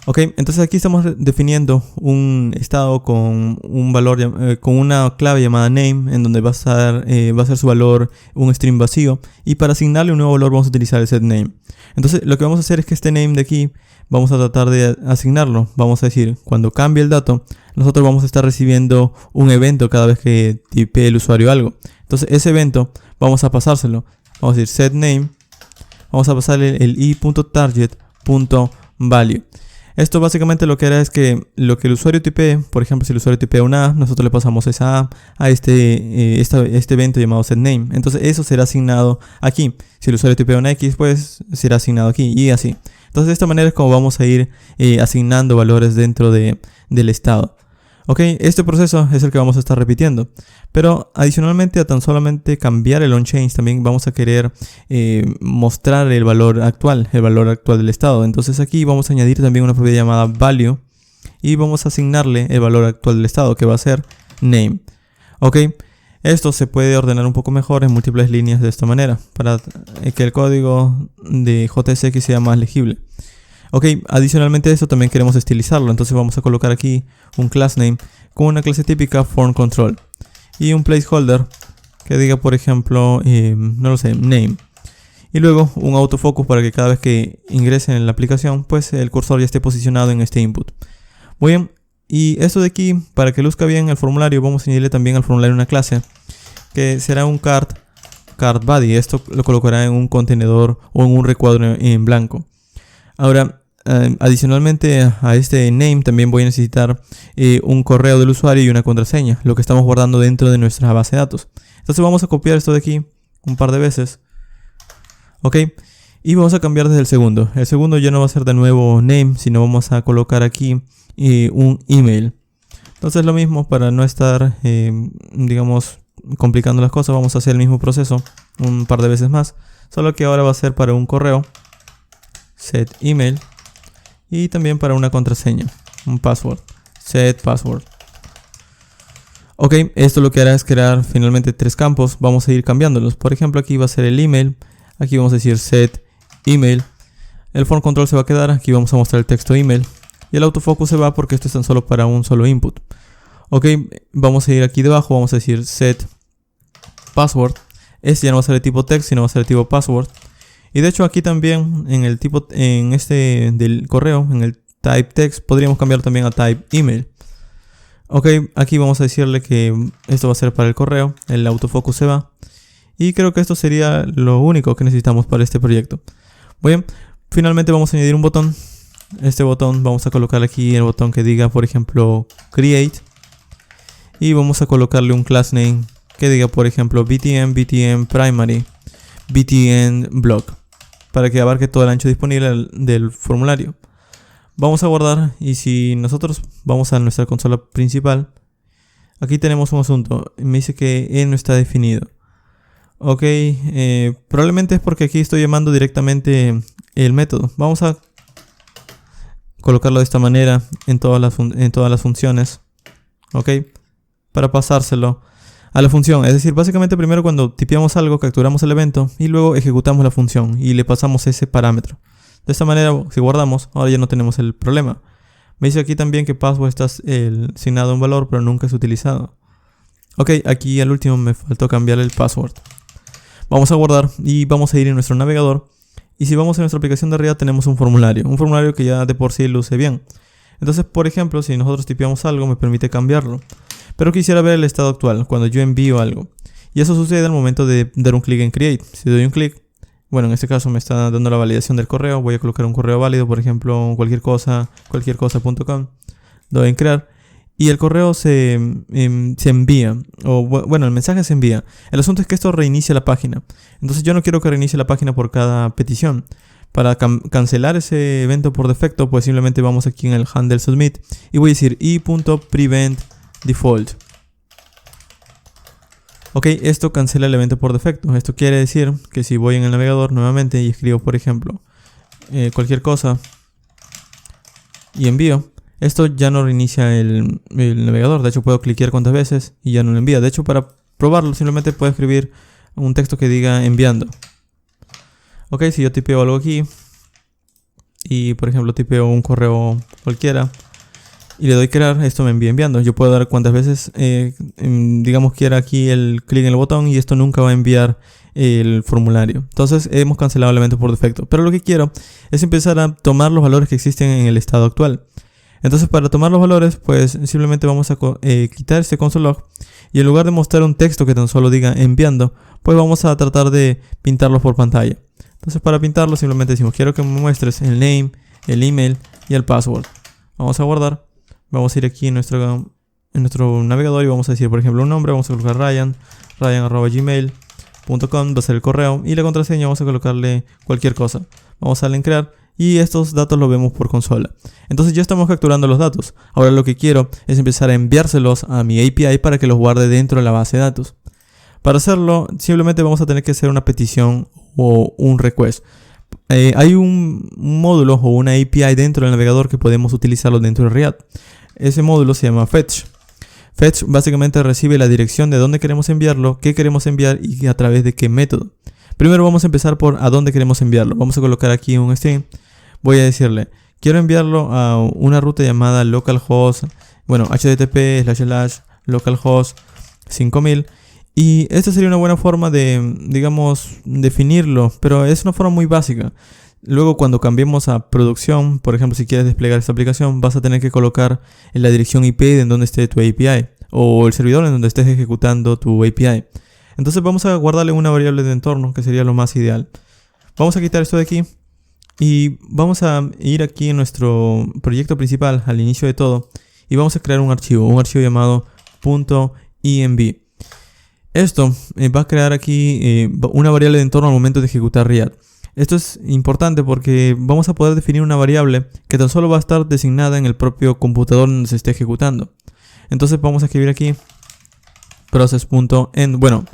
Ok, entonces aquí estamos definiendo un estado con un valor, con una clave llamada name, en donde va a ser su valor un string vacío. Y para asignarle un nuevo valor vamos a utilizar el setName. Entonces lo que vamos a hacer es que este name de aquí vamos a tratar de asignarlo. Vamos a decir, cuando cambie el dato, nosotros vamos a estar recibiendo un evento cada vez que tipee el usuario algo. Entonces ese evento vamos a pasárselo. Vamos a decir setName. Vamos a pasarle el i.target.value. Esto básicamente lo que hará es que lo que el usuario tipee, por ejemplo, si el usuario tipea una A, nosotros le pasamos esa A a este evento llamado setName. Entonces eso será asignado aquí. Si el usuario tipea una X, pues será asignado aquí y así. Entonces de esta manera es como vamos a ir asignando valores dentro del estado. Ok, este proceso es el que vamos a estar repitiendo. Pero adicionalmente a tan solamente cambiar el onChange, también vamos a querer mostrar el valor actual del estado. Entonces aquí vamos a añadir también una propiedad llamada value y vamos a asignarle el valor actual del estado, que va a ser name. Ok, esto se puede ordenar un poco mejor en múltiples líneas de esta manera, para que el código de JSX sea más legible. Ok, adicionalmente a eso también queremos estilizarlo, entonces vamos a colocar aquí un class name con una clase típica form control y un placeholder que diga, por ejemplo, no lo sé, name, y luego un autofocus para que cada vez que ingresen en la aplicación, pues el cursor ya esté posicionado en este input. Muy bien, y esto de aquí, para que luzca bien el formulario, vamos a añadirle también al formulario una clase que será un card body. Esto lo colocará en un contenedor o en un recuadro en blanco. Ahora, adicionalmente a este name también voy a necesitar un correo del usuario y una contraseña, lo que estamos guardando dentro de nuestra base de datos. Entonces vamos a copiar esto de aquí un par de veces. Ok, y vamos a cambiar desde el segundo. El segundo ya no va a ser de nuevo name, sino vamos a colocar aquí un email. Entonces lo mismo, para no estar, digamos, complicando las cosas, vamos a hacer el mismo proceso un par de veces más. Solo que ahora va a ser para un correo, set email. Y también para una contraseña, un password, set password. Ok, esto lo que hará es crear finalmente tres campos. Vamos a ir cambiándolos. Por ejemplo, aquí va a ser el email. Aquí vamos a decir set email. El form control se va a quedar. Aquí vamos a mostrar el texto email. Y el autofocus se va porque esto es tan solo para un solo input. Ok, vamos a ir aquí debajo. Vamos a decir set password. Este ya no va a ser de tipo text, sino va a ser de tipo password. Y de hecho aquí también en el tipo, en este del correo, en el type text, podríamos cambiar también a type email. Ok, aquí vamos a decirle que esto va a ser para el correo, el autofocus se va. Y creo que esto sería lo único que necesitamos para este proyecto. Muy bien, finalmente vamos a añadir un botón. Este botón vamos a colocar aquí el botón que diga, por ejemplo, create. Y vamos a colocarle un class name que diga, por ejemplo, btn primary, btn block, para que abarque todo el ancho disponible del formulario. Vamos a guardar y si nosotros vamos a nuestra consola principal, aquí tenemos un asunto. Me dice que no está definido. Ok, probablemente es porque aquí estoy llamando directamente el método. Vamos a colocarlo de esta manera en todas las funciones. Ok, para pasárselo a la función. Es decir, básicamente primero cuando tipeamos algo, capturamos el evento y luego ejecutamos la función y le pasamos ese parámetro. De esta manera, si guardamos, ahora ya no tenemos el problema. Me dice aquí también que password está asignado un valor, pero nunca es utilizado. Ok, aquí al último me faltó cambiar el password. Vamos a guardar y vamos a ir en nuestro navegador. Y si vamos a nuestra aplicación de React tenemos un formulario que ya de por sí luce bien. Entonces, por ejemplo, si nosotros tipeamos algo, me permite cambiarlo. Pero quisiera ver el estado actual, cuando yo envío algo. Y eso sucede al momento de dar un clic en Create. Si doy un clic, bueno, en este caso me está dando la validación del correo. Voy a colocar un correo válido, por ejemplo, cualquier cosa.com. doy en crear y el correo se envía, o bueno, el mensaje se envía. El asunto es que esto reinicia la página. Entonces yo no quiero que reinicie la página por cada petición. Para cancelar ese evento por defecto, pues simplemente vamos aquí en el handle submit y voy a decir i.prevent default. Ok, esto cancela el evento por defecto. Esto quiere decir que si voy en el navegador nuevamente y escribo, por ejemplo, cualquier cosa y envío, esto ya no reinicia el navegador. De hecho, puedo cliquear cuantas veces y ya no lo envía. De hecho, para probarlo, simplemente puedo escribir un texto que diga enviando. Ok, si yo tipeo algo aquí y, por ejemplo, tipeo un correo cualquiera y le doy crear, esto me envía enviando. Yo puedo dar cuantas veces, digamos, quiera aquí el clic en el botón y esto nunca va a enviar el formulario. Entonces hemos cancelado el evento por defecto. Pero lo que quiero es empezar a tomar los valores que existen en el estado actual. Entonces para tomar los valores, pues simplemente vamos a quitar este console log y en lugar de mostrar un texto que tan solo diga enviando, pues vamos a tratar de pintarlos por pantalla. Entonces para pintarlo simplemente decimos quiero que me muestres el name, el email y el password. Vamos a guardar. Vamos a ir aquí en nuestro navegador y vamos a decir, por ejemplo, un nombre. Vamos a colocar ryan@gmail.com, va a ser el correo. Y la contraseña vamos a colocarle cualquier cosa. Vamos a darle en crear y estos datos los vemos por consola. Entonces ya estamos capturando los datos. Ahora lo que quiero es empezar a enviárselos a mi API para que los guarde dentro de la base de datos. Para hacerlo, simplemente vamos a tener que hacer una petición o un request. Hay un módulo o una API dentro del navegador que podemos utilizarlo dentro de React. Ese módulo se llama Fetch. Fetch básicamente recibe la dirección de dónde queremos enviarlo, qué queremos enviar y a través de qué método. Primero vamos a empezar por a dónde queremos enviarlo. Vamos a colocar aquí un string. Voy a decirle, quiero enviarlo a una ruta llamada localhost, bueno, http://localhost 5000. Y esta sería una buena forma de, digamos, definirlo, pero es una forma muy básica. Luego cuando cambiemos a producción, por ejemplo, si quieres desplegar esta aplicación, vas a tener que colocar en la dirección IP en donde esté tu API o el servidor en donde estés ejecutando tu API. Entonces vamos a guardarle una variable de entorno que sería lo más ideal. Vamos a quitar esto de aquí y vamos a ir aquí en nuestro proyecto principal al inicio de todo y vamos a crear un archivo llamado .env. Esto va a crear aquí una variable de entorno al momento de ejecutar React. Esto es importante porque vamos a poder definir una variable que tan solo va a estar designada en el propio computador donde se esté ejecutando. Entonces vamos a escribir aquí process.end. Bueno,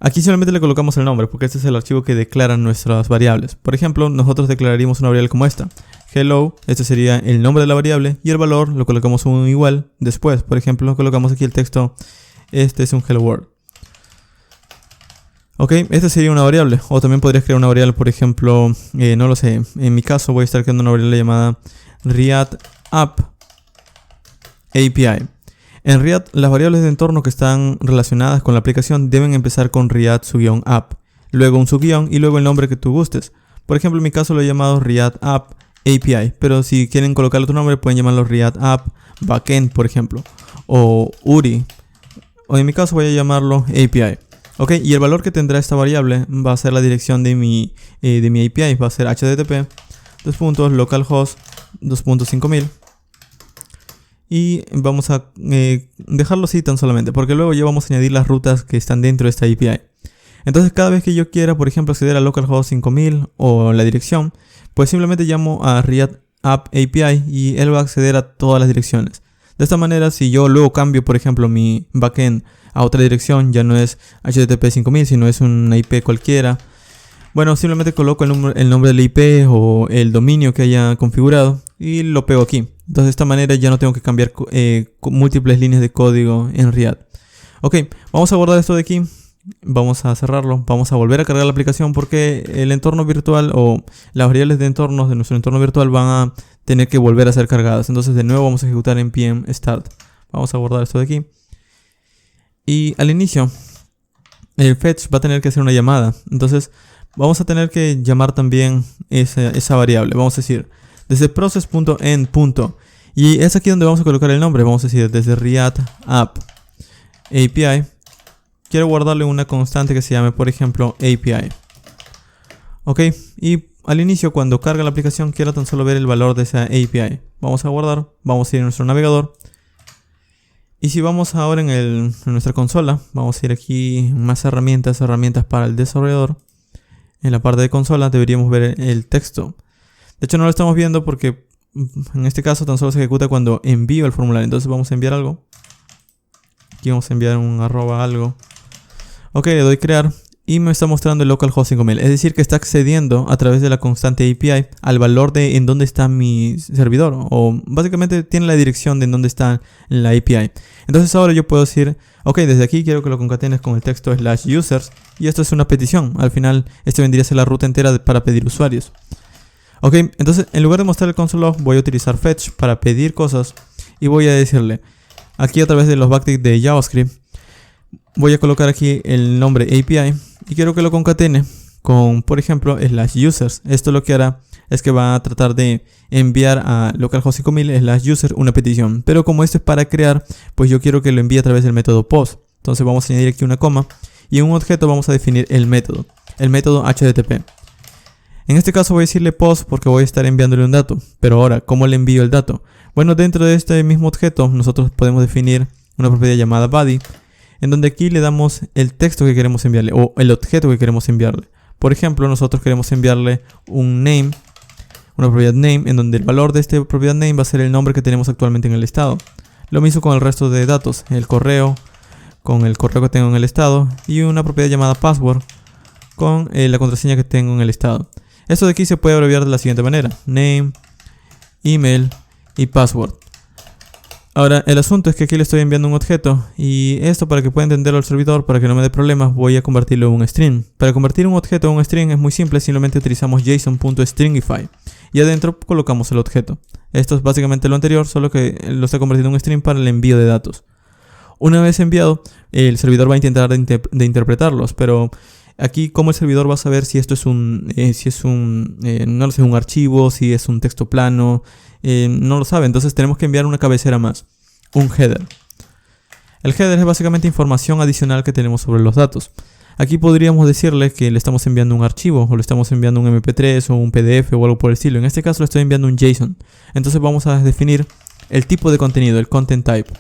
aquí solamente le colocamos el nombre porque este es el archivo que declaran nuestras variables. Por ejemplo, nosotros declararíamos una variable como esta. Hello, este sería el nombre de la variable y el valor lo colocamos un igual. Después, por ejemplo, colocamos aquí el texto. Este es un hello world. Ok, esta sería una variable. O también podrías crear una variable, por ejemplo, no lo sé. En mi caso voy a estar creando una variable llamada React App API. En React, las variables de entorno que están relacionadas con la aplicación deben empezar con React su-app, luego un subguión y luego el nombre que tú gustes. Por ejemplo, en mi caso lo he llamado React App API, pero si quieren colocarle otro nombre pueden llamarlo React App Backend, por ejemplo, o URI. O en mi caso voy a llamarlo API. Ok, y el valor que tendrá esta variable va a ser la dirección de mi API, va a ser http localhost 5000 y vamos a dejarlo así tan solamente, porque luego ya vamos a añadir las rutas que están dentro de esta API. Entonces cada vez que yo quiera, por ejemplo, acceder a localhost 5000 o la dirección, pues simplemente llamo a React App API y él va a acceder a todas las direcciones. De esta manera, si yo luego cambio, por ejemplo, mi backend a otra dirección, ya no es http 5000, sino es una IP cualquiera. Bueno, simplemente coloco el nombre de la IP o el dominio que haya configurado y lo pego aquí. Entonces de esta manera ya no tengo que cambiar múltiples líneas de código en React. Ok, vamos a guardar esto de aquí. Vamos a cerrarlo. Vamos a volver a cargar la aplicación porque el entorno virtual o las variables de entornos de nuestro entorno virtual van a tener que volver a ser cargadas. Entonces de nuevo vamos a ejecutar npm start. Vamos a guardar esto de aquí. Y al inicio, el fetch va a tener que hacer una llamada. Entonces vamos a tener que llamar también esa variable. Vamos a decir, desde process.end. Y es aquí donde vamos a colocar el nombre. Vamos a decir, desde React App API. Quiero guardarle una constante que se llame, por ejemplo, API. Ok, y al inicio, cuando carga la aplicación, quiero tan solo ver el valor de esa API. Vamos a guardar, vamos a ir a nuestro navegador. Y si vamos ahora en nuestra consola, vamos a ir aquí en más herramientas para el desarrollador. En la parte de consola deberíamos ver el texto. De hecho no lo estamos viendo porque en este caso tan solo se ejecuta cuando envío el formulario. Entonces vamos a enviar algo. Aquí vamos a enviar un @algo. Ok, le doy crear. Y me está mostrando el localhost 5000. Es decir que está accediendo a través de la constante API al valor de en dónde está mi servidor. O básicamente tiene la dirección de en dónde está la API. Entonces ahora yo puedo decir, ok, desde aquí quiero que lo concatenes con el texto /users. Y esto es una petición. Al final este vendría a ser la ruta entera para pedir usuarios. Ok, entonces en lugar de mostrar el console log voy a utilizar fetch para pedir cosas. Y voy a decirle, aquí a través de los backticks de JavaScript, voy a colocar aquí el nombre API y quiero que lo concatene con, por ejemplo, /users. Esto lo que hará es que va a tratar de enviar a localhost 5000 /user una petición. Pero como esto es para crear, pues yo quiero que lo envíe a través del método post. Entonces vamos a añadir aquí una coma y en un objeto vamos a definir el método HTTP. En este caso voy a decirle post porque voy a estar enviándole un dato. Pero ahora, ¿cómo le envío el dato? Bueno, dentro de este mismo objeto nosotros podemos definir una propiedad llamada body, en donde aquí le damos el texto que queremos enviarle o el objeto que queremos enviarle. Por ejemplo, nosotros queremos enviarle un name, una propiedad name, en donde el valor de esta propiedad name va a ser el nombre que tenemos actualmente en el estado. Lo mismo con el resto de datos, el correo, con el correo que tengo en el estado, y una propiedad llamada password con la contraseña que tengo en el estado. Esto de aquí se puede abreviar de la siguiente manera: name, email y password. Ahora, el asunto es que aquí le estoy enviando un objeto y esto, para que pueda entenderlo el servidor, para que no me dé problemas, voy a convertirlo en un string. Para convertir un objeto en un string es muy simple, simplemente utilizamos json.stringify y adentro colocamos el objeto. Esto es básicamente lo anterior, solo que lo está convirtiendo en un string para el envío de datos. Una vez enviado, el servidor va a intentar de interpretarlos, pero aquí, ¿cómo el servidor va a saber si esto es no lo sé, un archivo, si es un texto plano? No lo sabe, entonces tenemos que enviar una cabecera más, un header. El header es básicamente información adicional que tenemos sobre los datos. Aquí podríamos decirle que le estamos enviando un archivo, o le estamos enviando un MP3 o un PDF o algo por el estilo. En este caso le estoy enviando un JSON. Entonces vamos a definir el tipo de contenido, el content type.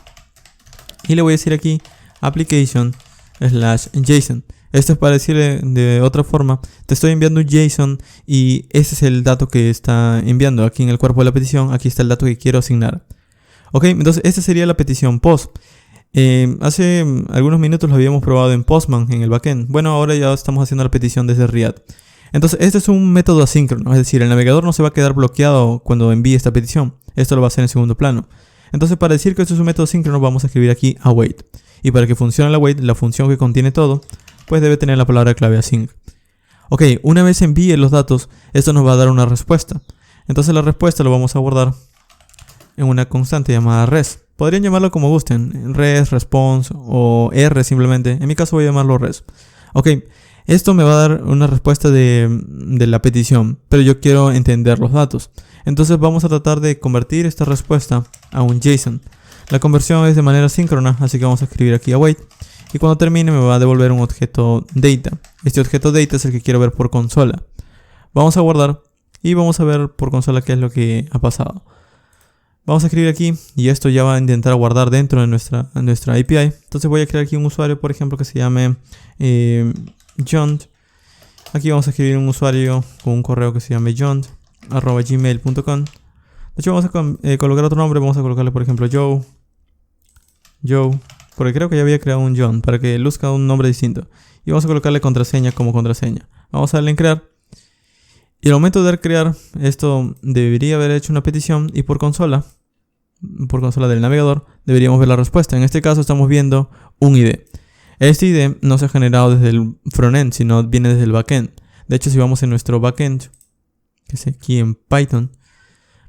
Y le voy a decir aquí application/JSON. Esto es para decirle de otra forma, te estoy enviando un JSON y ese es el dato que está enviando. Aquí en el cuerpo de la petición, aquí está el dato que quiero asignar. Ok, entonces esta sería la petición post. Hace algunos minutos lo habíamos probado en Postman, en el backend. Bueno, ahora ya estamos haciendo la petición desde React. Entonces este es un método asíncrono, es decir, el navegador no se va a quedar bloqueado cuando envíe esta petición. Esto lo va a hacer en segundo plano. Entonces, para decir que esto es un método asíncrono, vamos a escribir aquí await. Y para que funcione el await, la función que contiene todo, pues debe tener la palabra clave async. Ok, una vez envíe los datos, esto nos va a dar una respuesta. Entonces la respuesta lo vamos a guardar en una constante llamada res. Podrían llamarlo como gusten, res, response o r simplemente. En mi caso voy a llamarlo res. Ok, esto me va a dar una respuesta de la petición, pero yo quiero entender los datos. Entonces vamos a tratar de convertir esta respuesta a un JSON. La conversión es de manera síncrona, así que vamos a escribir aquí await. Y cuando termine me va a devolver un objeto data. Este objeto data es el que quiero ver por consola. Vamos a guardar y vamos a ver por consola qué es lo que ha pasado. Vamos a escribir aquí y esto ya va a intentar guardar dentro de nuestra API. Entonces voy a crear aquí un usuario, por ejemplo, que se llame John. Aquí vamos a escribir un usuario con un correo que se llame john@gmail.com. De hecho vamos a colocar otro nombre. Vamos a colocarle, por ejemplo, Joe, porque creo que ya había creado un John para que luzca un nombre distinto. Y vamos a colocarle contraseña como contraseña. Vamos a darle en crear. Y al momento de dar crear, esto debería haber hecho una petición y por consola del navegador, deberíamos ver la respuesta. En este caso estamos viendo un ID. Este ID no se ha generado desde el frontend, sino viene desde el backend. De hecho, si vamos en nuestro backend, que es aquí en Python,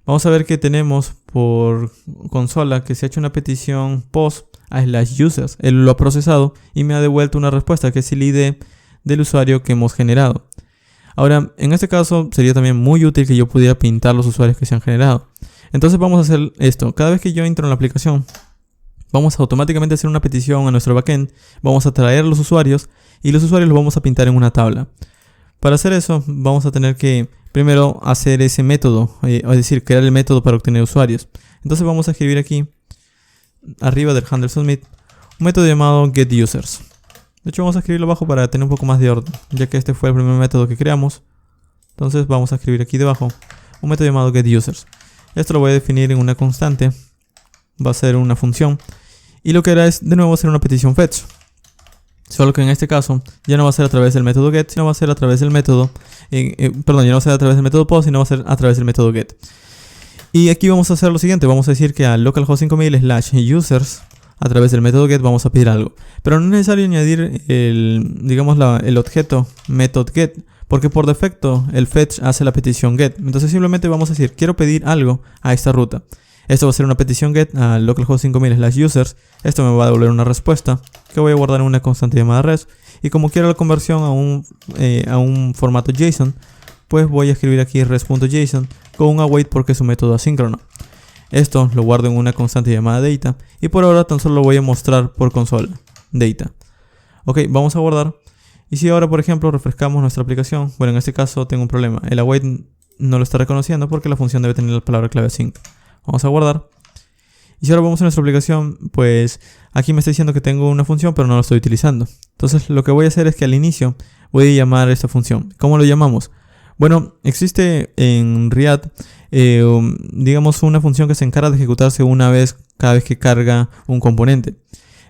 vamos a ver que tenemos por consola que se ha hecho una petición post a /users. Él lo ha procesado y me ha devuelto una respuesta que es el ID del usuario que hemos generado. Ahora, en este caso sería también muy útil que yo pudiera pintar los usuarios que se han generado. Entonces vamos a hacer esto. Cada vez que yo entro en la aplicación, vamos a automáticamente hacer una petición a nuestro backend. Vamos a traer los usuarios y los usuarios los vamos a pintar en una tabla. Para hacer eso, vamos a tener que primero hacer ese método, es decir, crear el método para obtener usuarios. Entonces vamos a escribir aquí, arriba del handle submit, un método llamado getUsers. De hecho vamos a escribirlo abajo para tener un poco más de orden, ya que este fue el primer método que creamos. Entonces vamos a escribir aquí debajo un método llamado getUsers. Esto lo voy a definir en una constante, va a ser una función, y lo que hará es de nuevo hacer una petición fetch. Solo que en este caso ya no va a ser a través del método get, sino va a ser a través del método, ya no va a ser a través del método post, sino va a ser a través del método get. Y aquí vamos a hacer lo siguiente, vamos a decir que a localhost 5000 /users a través del método get vamos a pedir algo. Pero no es necesario añadir el objeto method get, porque por defecto el fetch hace la petición get. Entonces simplemente vamos a decir, quiero pedir algo a esta ruta. Esto va a ser una petición get a localhost 5000 /users. Esto me va a devolver una respuesta que voy a guardar en una constante llamada res. Y como quiero la conversión a un formato JSON, pues voy a escribir aquí res.json con un await porque es un método asíncrono. Esto lo guardo en una constante llamada data y por ahora tan solo lo voy a mostrar por consola, data. Ok, vamos a guardar. Y si ahora por ejemplo refrescamos nuestra aplicación, bueno, en este caso tengo un problema, el await no lo está reconociendo porque la función debe tener la palabra clave async. Vamos a guardar. Y si ahora vamos a nuestra aplicación, pues aquí me está diciendo que tengo una función pero no la estoy utilizando. Entonces lo que voy a hacer es que al inicio voy a llamar esta función. ¿Cómo lo llamamos? Bueno, existe en React, digamos, una función que se encarga de ejecutarse una vez cada vez que carga un componente.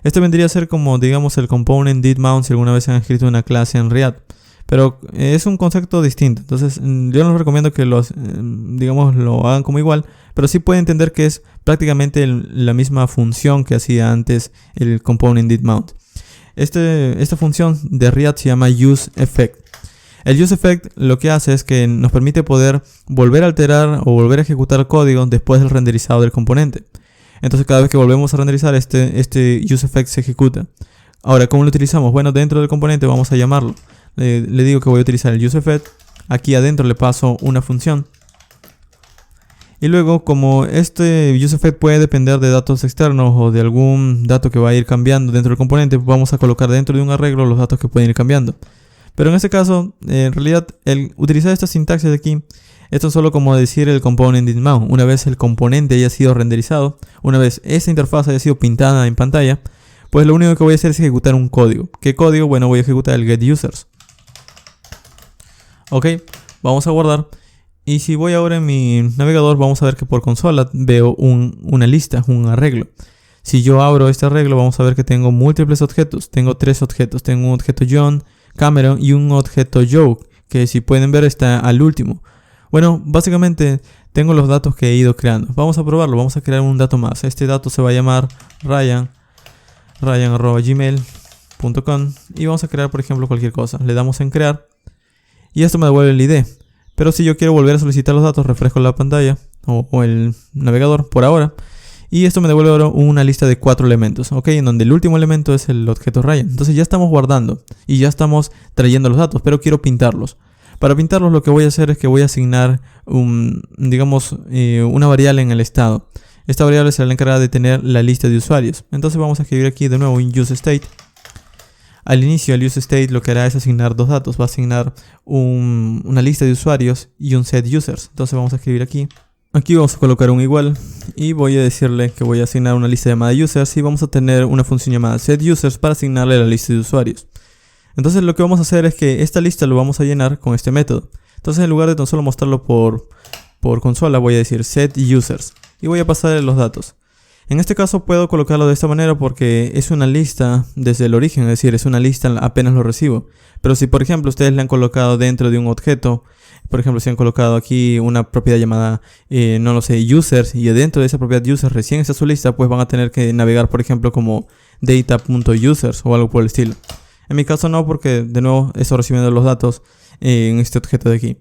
Esto vendría a ser como, digamos, el component did mount si alguna vez han escrito una clase en React. Pero es un concepto distinto. Entonces, yo no les recomiendo que digamos, lo hagan como igual. Pero sí pueden entender que es prácticamente la misma función que hacía antes el component did mount. Esta función de React se llama useEffect. El useEffect lo que hace es que nos permite poder volver a alterar o volver a ejecutar el código después del renderizado del componente. Entonces cada vez que volvemos a renderizar este useEffect se ejecuta. Ahora, ¿cómo lo utilizamos? Bueno, dentro del componente vamos a llamarlo. Le digo que voy a utilizar el useEffect. Aquí adentro le paso una función. Y luego, como este useEffect puede depender de datos externos o de algún dato que va a ir cambiando dentro del componente, vamos a colocar dentro de un arreglo los datos que pueden ir cambiando. Pero en este caso, en realidad, el utilizar esta sintaxis de aquí, esto es solo como decir el component did mount. Una vez el componente haya sido renderizado, una vez esta interfaz haya sido pintada en pantalla, pues lo único que voy a hacer es ejecutar un código. ¿Qué código? Bueno, voy a ejecutar el getUsers. Ok, vamos a guardar. Y si voy ahora en mi navegador, vamos a ver que por consola veo una lista, un arreglo. Si yo abro este arreglo, vamos a ver que tengo múltiples objetos. Tengo 3 objetos. Tengo un objeto John, Cameron y un objeto Joe, que si pueden ver está al último. Bueno, básicamente tengo los datos que he ido creando. Vamos a probarlo, vamos a crear un dato más. Este dato se va a llamar ryan@gmail.com y vamos a crear por ejemplo cualquier cosa. Le damos en crear y esto me devuelve el ID. Pero si yo quiero volver a solicitar los datos, refresco la pantalla o el navegador por ahora. Y esto me devuelve ahora una lista de 4 elementos, ¿ok? En donde el último elemento es el objeto Ryan. Entonces ya estamos guardando y ya estamos trayendo los datos, pero quiero pintarlos. Para pintarlos lo que voy a hacer es que voy a asignar una variable en el estado. Esta variable será la encargada de tener la lista de usuarios. Entonces vamos a escribir aquí de nuevo un useState. Al inicio el useState lo que hará es asignar 2 datos. Va a asignar una lista de usuarios y un setUsers. Entonces vamos a escribir aquí. Aquí vamos a colocar un igual y voy a decirle que voy a asignar una lista llamada users y vamos a tener una función llamada setUsers para asignarle la lista de usuarios. Entonces lo que vamos a hacer es que esta lista lo vamos a llenar con este método. Entonces en lugar de tan solo mostrarlo por consola voy a decir setUsers y voy a pasarle los datos. En este caso puedo colocarlo de esta manera porque es una lista desde el origen, es decir, es una lista apenas lo recibo. Pero si por ejemplo ustedes le han colocado dentro de un objeto, por ejemplo si han colocado aquí una propiedad llamada, no lo sé, users, y dentro de esa propiedad users recién está su lista, pues van a tener que navegar por ejemplo como data.users o algo por el estilo. En mi caso no, porque de nuevo estoy recibiendo los datos en este objeto de aquí.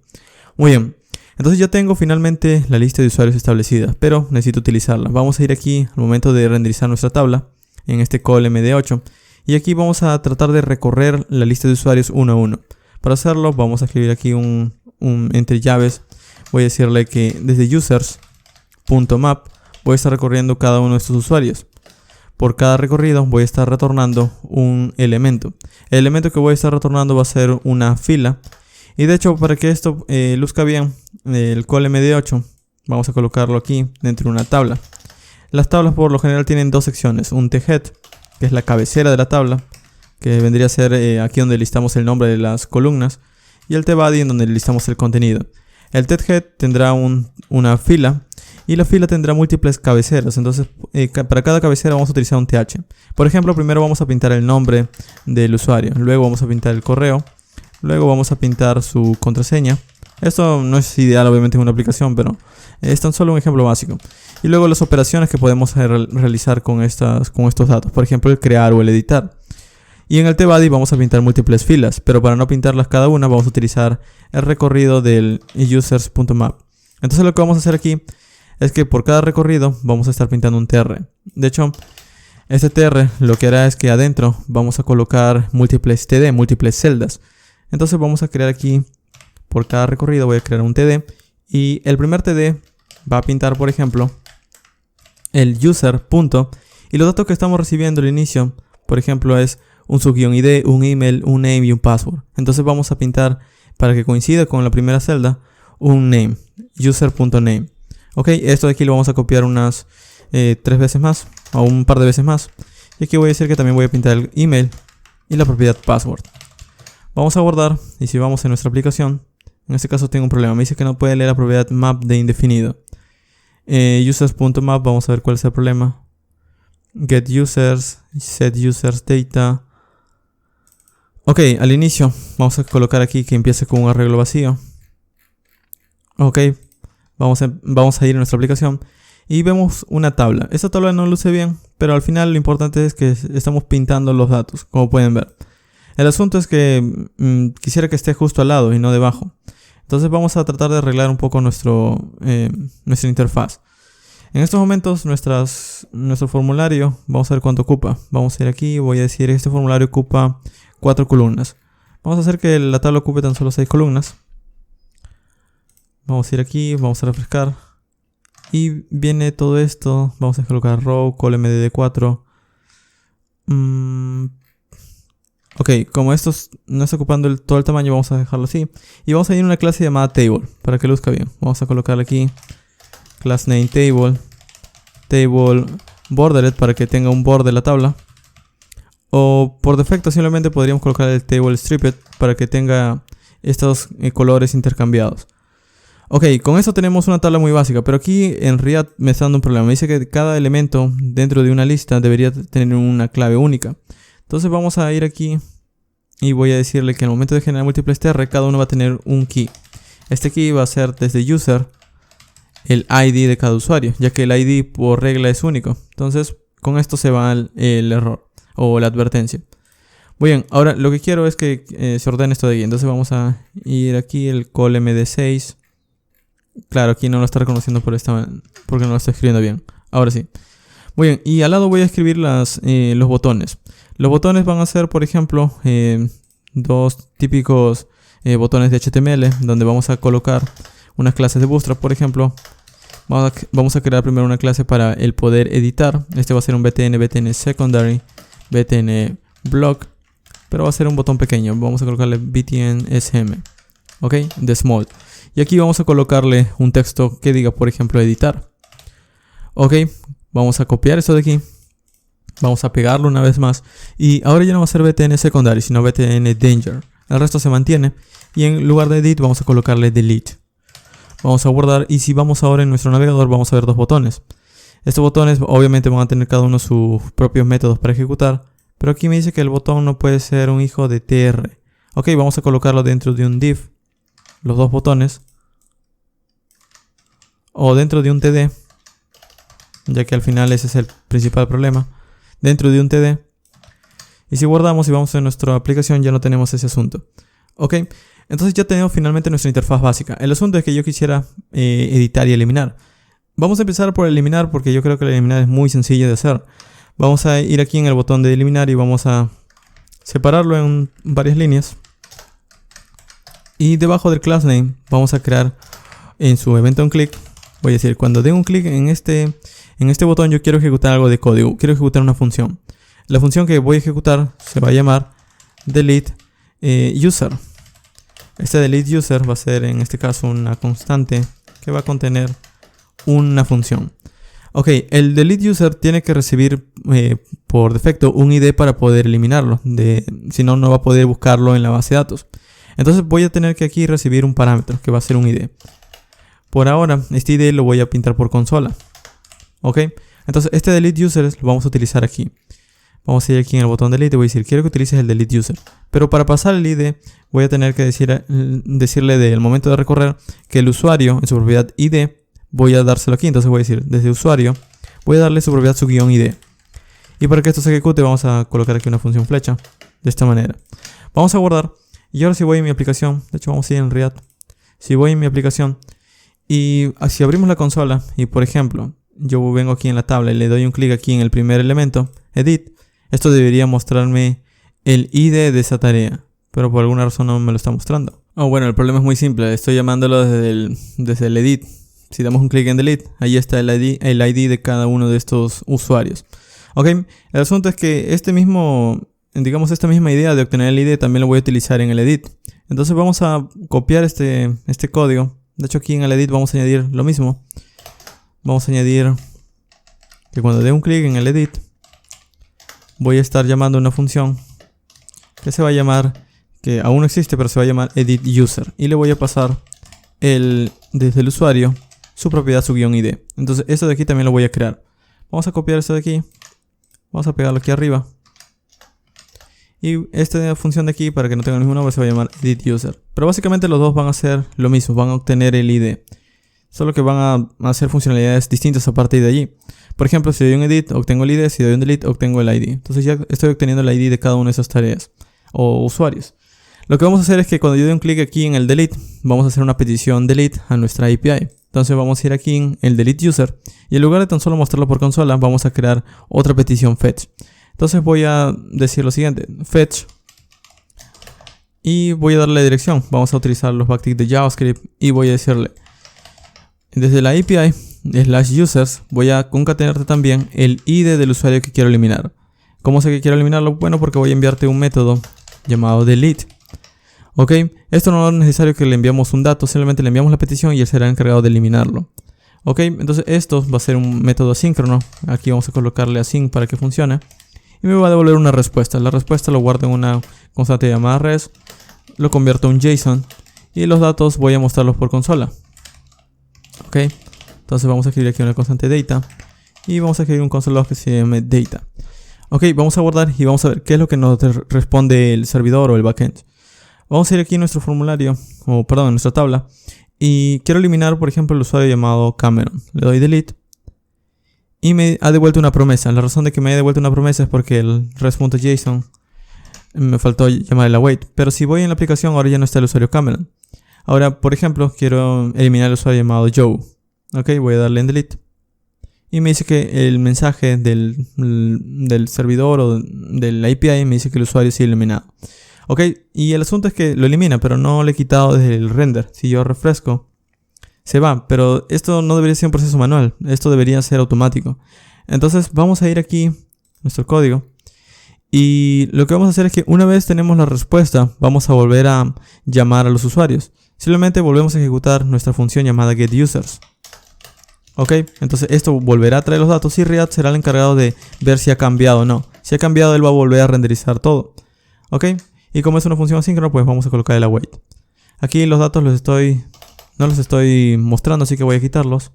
Muy bien. Entonces ya tengo finalmente la lista de usuarios establecida, pero necesito utilizarla. Vamos a ir aquí al momento de renderizar nuestra tabla, en este call md8, y aquí vamos a tratar de recorrer la lista de usuarios uno a uno. Para hacerlo vamos a escribir aquí entre llaves, voy a decirle que desde users.map voy a estar recorriendo cada uno de estos usuarios. Por cada recorrido voy a estar retornando un elemento. El elemento que voy a estar retornando va a ser una fila. Y de hecho, para que esto luzca bien, el call MD8 vamos a colocarlo aquí dentro de una tabla. Las tablas por lo general tienen dos secciones, un THead, que es la cabecera de la tabla, que vendría a ser aquí donde listamos el nombre de las columnas, y el tbody en donde listamos el contenido. El THead tendrá una fila, y la fila tendrá múltiples cabeceras. Entonces para cada cabecera vamos a utilizar un TH. Por ejemplo, primero vamos a pintar el nombre del usuario, luego vamos a pintar el correo, luego vamos a pintar su contraseña. Esto no es ideal obviamente en una aplicación, pero es tan solo un ejemplo básico. Y luego las operaciones que podemos realizar con estos datos, por ejemplo el crear o el editar. Y en el tbody vamos a pintar múltiples filas, pero para no pintarlas cada una vamos a utilizar el recorrido del users.map. Entonces lo que vamos a hacer aquí es que por cada recorrido vamos a estar pintando un tr. De hecho, este tr lo que hará es que adentro vamos a colocar múltiples td, múltiples celdas. Entonces vamos a crear aquí, por cada recorrido voy a crear un td, y el primer td va a pintar, por ejemplo, el user punto, y los datos que estamos recibiendo al inicio, por ejemplo, es un sub-id, un email, un name y un password. Entonces vamos a pintar, para que coincida con la primera celda, un name, user.name. Ok, esto de aquí lo vamos a copiar unas 3 veces más, o un par de veces más. Y aquí voy a decir que también voy a pintar el email y la propiedad password. Vamos a guardar, y si vamos a nuestra aplicación, en este caso tengo un problema, me dice que no puede leer la propiedad map de indefinido. Users.map, vamos a ver cuál es el problema. Get users, set users data. Ok, al inicio vamos a colocar aquí que empiece con un arreglo vacío. Ok, vamos a ir a nuestra aplicación y vemos una tabla. Esta tabla no luce bien, pero al final lo importante es que estamos pintando los datos, como pueden ver. El asunto es que quisiera que esté justo al lado y no debajo. Entonces vamos a tratar de arreglar un poco nuestra interfaz. En estos momentos nuestro formulario, vamos a ver cuánto ocupa. Vamos a ir aquí y voy a decir que este formulario ocupa 4 columnas. Vamos a hacer que la tabla ocupe tan solo 6 columnas. Vamos a ir aquí, vamos a refrescar. Y viene todo esto. Vamos a colocar row, col mdd4. Ok, como esto no está ocupando todo el tamaño, vamos a dejarlo así. Y vamos a ir a una clase llamada table, para que luzca bien. Vamos a colocarle aquí class name table, table bordered para que tenga un borde la tabla. O por defecto simplemente podríamos colocar el table stripped para que tenga estos colores intercambiados. Ok, con esto tenemos una tabla muy básica, pero aquí en realidad me está dando un problema. Me dice que cada elemento dentro de una lista debería tener una clave única. Entonces vamos a ir aquí y voy a decirle que en el momento de generar múltiples tr, cada uno va a tener un key. Este key va a ser desde user el ID de cada usuario, ya que el ID por regla es único. Entonces con esto se va el error o la advertencia. Muy bien, ahora lo que quiero es que se ordene esto de aquí. Entonces vamos a ir aquí el call md6. Claro, aquí no lo está reconociendo porque no lo está escribiendo bien. Ahora sí. Muy bien, y al lado voy a escribir los botones. Los botones van a ser, por ejemplo, dos típicos botones de HTML, donde vamos a colocar unas clases de Bootstrap, por ejemplo. Vamos a crear primero una clase para el poder editar. Este va a ser un btn secondary, btn block, pero va a ser un botón pequeño. Vamos a colocarle btn sm, ok, de small. Y aquí vamos a colocarle un texto que diga, por ejemplo, editar. Ok, vamos a copiar esto de aquí. Vamos a pegarlo una vez más. Y ahora ya no va a ser btn secondary, sino btn danger. El resto se mantiene. Y en lugar de edit vamos a colocarle delete. Vamos a guardar. Y si vamos ahora en nuestro navegador, vamos a ver dos botones. Estos botones obviamente van a tener cada uno sus propios métodos para ejecutar. Pero aquí me dice que el botón no puede ser un hijo de tr. Ok, vamos a colocarlo dentro de un div. Los dos botones. O dentro de un td. Ya que al final ese es el principal problema. Dentro de un td. Y si guardamos y vamos a nuestra aplicación, ya no tenemos ese asunto. Ok, entonces ya tenemos finalmente nuestra interfaz básica. El asunto es que yo quisiera editar y eliminar. Vamos a empezar por eliminar, porque yo creo que el eliminar es muy sencillo de hacer. Vamos a ir aquí en el botón de eliminar y vamos a separarlo en varias líneas. Y debajo del class name vamos a crear en su evento on click. Voy a decir, cuando dé un clic en este botón, yo quiero ejecutar algo de código. Quiero ejecutar una función. La función que voy a ejecutar se va a llamar delete user. Este delete user va a ser en este caso una constante que va a contener una función. Ok, el delete user tiene que recibir por defecto un ID para poder eliminarlo. Si no, no va a poder buscarlo en la base de datos. Entonces voy a tener que aquí recibir un parámetro que va a ser un ID. Por ahora, este ID lo voy a pintar por consola. Ok, entonces este delete user lo vamos a utilizar aquí. Vamos a ir aquí en el botón delete y voy a decir, quiero que utilices el delete user. Pero para pasar el ID, voy a tener que decirle del momento de recorrer que el usuario en su propiedad ID, voy a dárselo aquí. Entonces voy a decir, desde usuario, voy a darle su propiedad su guión ID. Y para que esto se ejecute, vamos a colocar aquí una función flecha. De esta manera. Vamos a guardar. Y ahora si voy en mi aplicación, de hecho vamos a ir en React. Si voy en mi aplicación y si abrimos la consola y por ejemplo, yo vengo aquí en la tabla y le doy un clic aquí en el primer elemento, Edit, esto debería mostrarme el ID de esa tarea, pero por alguna razón no me lo está mostrando. Bueno, el problema es muy simple, estoy llamándolo desde el Edit. Si damos un clic en Delete, ahí está el ID de cada uno de estos usuarios. Ok, el asunto es que esta misma idea de obtener el ID también lo voy a utilizar en el Edit. Entonces vamos a copiar este código. De hecho aquí en el Edit vamos a añadir lo mismo. Vamos a añadir que cuando dé un clic en el Edit, voy a estar llamando una función que se va a llamar, que aún no existe, pero se va a llamar Edit User. Y le voy a pasar desde el usuario su propiedad, su guión ID. Entonces esto de aquí también lo voy a crear. Vamos a copiar esto de aquí. Vamos a pegarlo aquí arriba. Y esta función de aquí, para que no tenga el mismo nombre, se va a llamar Edit User. Pero básicamente los dos van a hacer lo mismo, van a obtener el ID. Solo que van a hacer funcionalidades distintas a partir de allí. Por ejemplo, si doy un Edit, obtengo el ID. Si doy un Delete, obtengo el ID. Entonces ya estoy obteniendo el ID de cada una de esas tareas o usuarios. Lo que vamos a hacer es que cuando yo dé un clic aquí en el Delete, vamos a hacer una petición Delete a nuestra API. Entonces vamos a ir aquí en el Delete User. Y en lugar de tan solo mostrarlo por consola, vamos a crear otra petición Fetch. Entonces voy a decir lo siguiente, fetch, y voy a darle dirección. Vamos a utilizar los backticks de JavaScript y voy a decirle, desde la API /users, voy a concatenarte también el ID del usuario que quiero eliminar. ¿Cómo sé que quiero eliminarlo? Bueno, porque voy a enviarte un método llamado delete. Ok, esto no es necesario que le enviamos un dato, simplemente le enviamos la petición y él será encargado de eliminarlo. Ok, entonces esto va a ser un método asíncrono. Aquí vamos a colocarle async para que funcione. Y me va a devolver una respuesta. La respuesta lo guardo en una constante llamada res. Lo convierto en JSON. Y los datos voy a mostrarlos por consola. Ok. Entonces vamos a escribir aquí una constante data. Y vamos a escribir un console log que se llame data. Ok, vamos a guardar y vamos a ver qué es lo que nos responde el servidor o el backend. Vamos a ir aquí a nuestro formulario. En nuestra tabla. Y quiero eliminar, por ejemplo, el usuario llamado Cameron. Le doy delete. Y me ha devuelto una promesa. La razón de que me haya devuelto una promesa es porque el res.json me faltó llamarle la await. Pero si voy en la aplicación, ahora ya no está el usuario Cameron. Ahora, por ejemplo, quiero eliminar el usuario llamado Joe. Ok, voy a darle en delete. Y me dice que el mensaje del servidor o del API me dice que el usuario sí eliminado. Ok, y el asunto es que lo elimina, pero no le he quitado desde el render. Si yo refresco, se va, pero esto no debería ser un proceso manual, esto debería ser automático. Entonces vamos a ir aquí, nuestro código, y lo que vamos a hacer es que una vez tenemos la respuesta, vamos a volver a llamar a los usuarios. Simplemente volvemos a ejecutar nuestra función llamada getUsers. Ok, entonces esto volverá a traer los datos y React será el encargado de ver si ha cambiado o no. Si ha cambiado, él va a volver a renderizar todo. Ok, y como es una función asíncrona, pues vamos a colocar el await. Aquí los datos no los estoy mostrando, así que voy a quitarlos.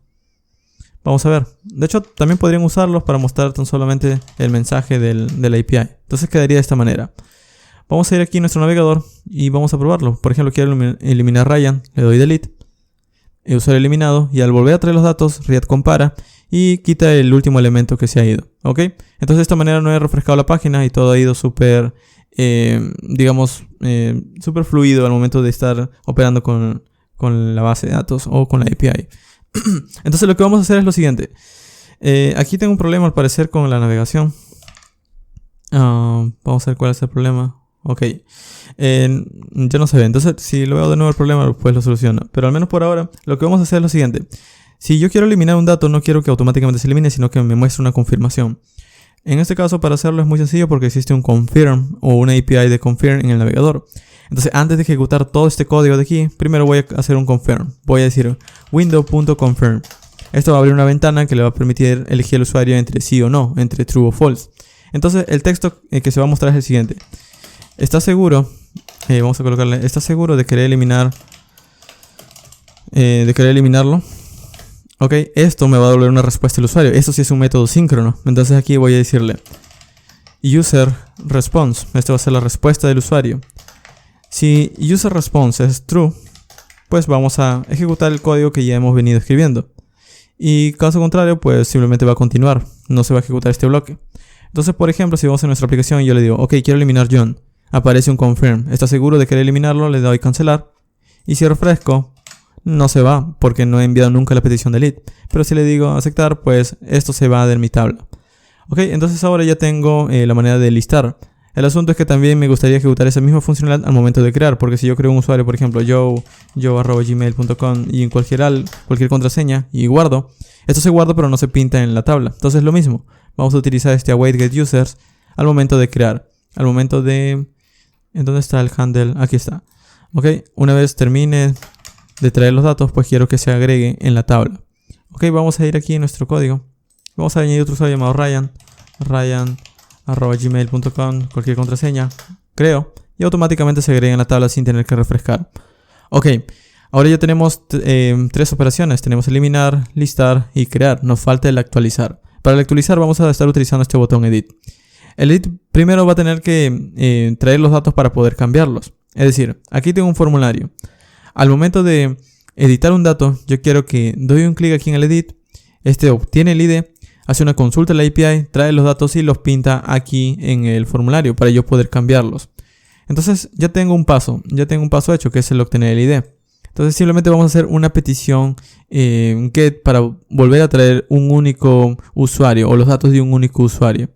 Vamos a ver. De hecho, también podrían usarlos para mostrar tan solamente el mensaje del API. Entonces quedaría de esta manera. Vamos a ir aquí a nuestro navegador y vamos a probarlo. Por ejemplo, quiero eliminar Ryan. Le doy delete. El usuario eliminado. Y al volver a traer los datos, React compara y quita el último elemento que se ha ido. ¿Ok? Entonces de esta manera no he refrescado la página y todo ha ido súper, súper fluido al momento de estar operando con la base de datos o con la API. Entonces lo que vamos a hacer es lo siguiente. Aquí tengo un problema al parecer con la navegación. Vamos a ver cuál es el problema. Ok. Ya no se ve. Entonces si lo veo de nuevo el problema, pues lo soluciono. Pero al menos por ahora lo que vamos a hacer es lo siguiente. Si yo quiero eliminar un dato, no quiero que automáticamente se elimine, sino que me muestre una confirmación. En este caso, para hacerlo es muy sencillo porque existe un confirm o una API de confirm en el navegador. Entonces antes de ejecutar todo este código de aquí, primero voy a hacer un confirm. Voy a decir window.confirm. Esto va a abrir una ventana que le va a permitir elegir al usuario entre sí o no, entre true o false. Entonces el texto que se va a mostrar es el siguiente. ¿Estás seguro? Vamos a colocarle, ¿estás seguro de querer eliminar? Eliminarlo. Ok, esto me va a devolver una respuesta del usuario. Esto sí es un método síncrono. Entonces aquí voy a decirle user response. Esta va a ser la respuesta del usuario. Si user response es true, pues vamos a ejecutar el código que ya hemos venido escribiendo. Y caso contrario, pues simplemente va a continuar. No se va a ejecutar este bloque. Entonces, por ejemplo, si vamos a nuestra aplicación y yo le digo, ok, quiero eliminar John. Aparece un confirm. ¿Está seguro de querer eliminarlo? Le doy cancelar. Y si refresco, no se va porque no he enviado nunca la petición de lead. Pero si le digo aceptar, pues esto se va de mi tabla. Ok, entonces ahora ya tengo la manera de listar. El asunto es que también me gustaría ejecutar esa misma funcionalidad al momento de crear. Porque si yo creo un usuario, por ejemplo, yo@gmail.com y en cualquier contraseña y guardo, esto se guarda pero no se pinta en la tabla. Entonces lo mismo. Vamos a utilizar este await_get_users al momento de crear. Al momento de... ¿En dónde está el handle? Aquí está. Ok, una vez termine de traer los datos, pues quiero que se agregue en la tabla. Ok, vamos a ir aquí en nuestro código. Vamos a añadir otro usuario llamado Ryan@gmail.com, cualquier contraseña, creo, y automáticamente se agrega en la tabla sin tener que refrescar. Ok, ahora ya tenemos tres operaciones. Tenemos eliminar, listar y crear. Nos falta el actualizar. Para el actualizar vamos a estar utilizando este botón edit. El edit primero va a tener que traer los datos para poder cambiarlos. Es decir, aquí tengo un formulario. Al momento de editar un dato, yo quiero que doy un clic aquí en el edit. Este obtiene el ID, hace una consulta a la API, trae los datos y los pinta aquí en el formulario para yo poder cambiarlos. Entonces ya tengo un paso hecho, que es el obtener el ID. Entonces simplemente vamos a hacer una petición get para volver a traer un único usuario o los datos de un único usuario.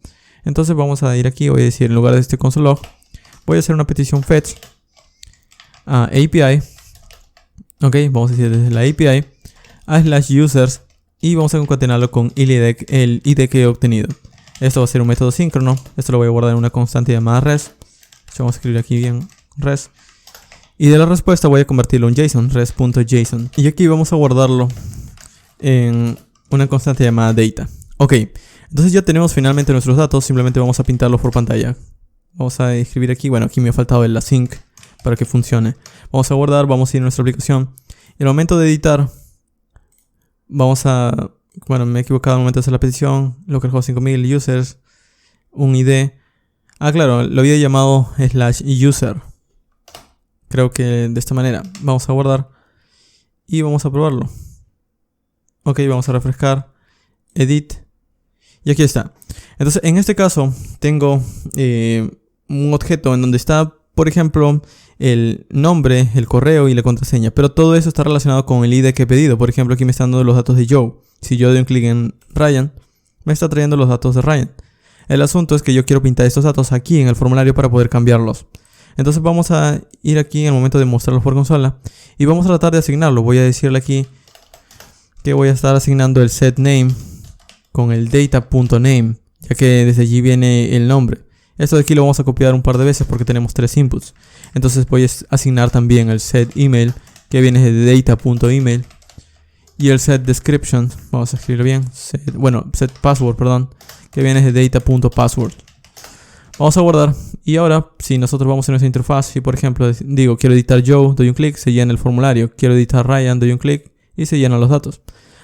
Entonces vamos a ir aquí, voy a decir en lugar de este console log, voy a hacer una petición fetch a API. Ok, vamos a decir desde la API a /users y vamos a concatenarlo con el ID que he obtenido. Esto va a ser un método síncrono. Esto lo voy a guardar en una constante llamada res. Vamos a escribir aquí bien res. Y de la respuesta voy a convertirlo en JSON, res.json. Y aquí vamos a guardarlo en una constante llamada data. Ok, entonces ya tenemos finalmente nuestros datos. Simplemente vamos a pintarlos por pantalla. Vamos a escribir aquí, bueno, aquí me ha faltado el async para que funcione. Vamos a guardar, vamos a ir a nuestra aplicación. Y al momento de editar, vamos a... Bueno, me he equivocado al momento de hacer la petición. Localhost 5000, users, un ID. Ah, claro, lo había llamado /user. Creo que de esta manera. Vamos a guardar y vamos a probarlo. Ok, vamos a refrescar. Edit. Y aquí está. Entonces, en este caso, tengo un objeto en donde está, por ejemplo, el nombre, el correo y la contraseña. Pero todo eso está relacionado con el ID que he pedido. Por ejemplo, aquí me están dando los datos de Joe. Si yo doy un clic en Ryan, me está trayendo los datos de Ryan. El asunto es que yo quiero pintar estos datos aquí en el formulario para poder cambiarlos. Entonces vamos a ir aquí en el momento de mostrarlos por consola y vamos a tratar de asignarlo. Voy a decirle aquí que voy a estar asignando el setName con el data.name, ya que desde allí viene el nombre. Esto de aquí lo vamos a copiar un par de veces porque tenemos 3 inputs. Entonces voy a asignar también el setEmail, que viene de data.email, y el setDescription, vamos a escribirlo bien, setPassword, perdón, que viene de data.password. Vamos a guardar. Y ahora, si nosotros vamos a nuestra interfaz y por ejemplo digo quiero editar Joe, doy un clic, se llena el formulario. Quiero editar Ryan, doy un clic y se llenan los datos.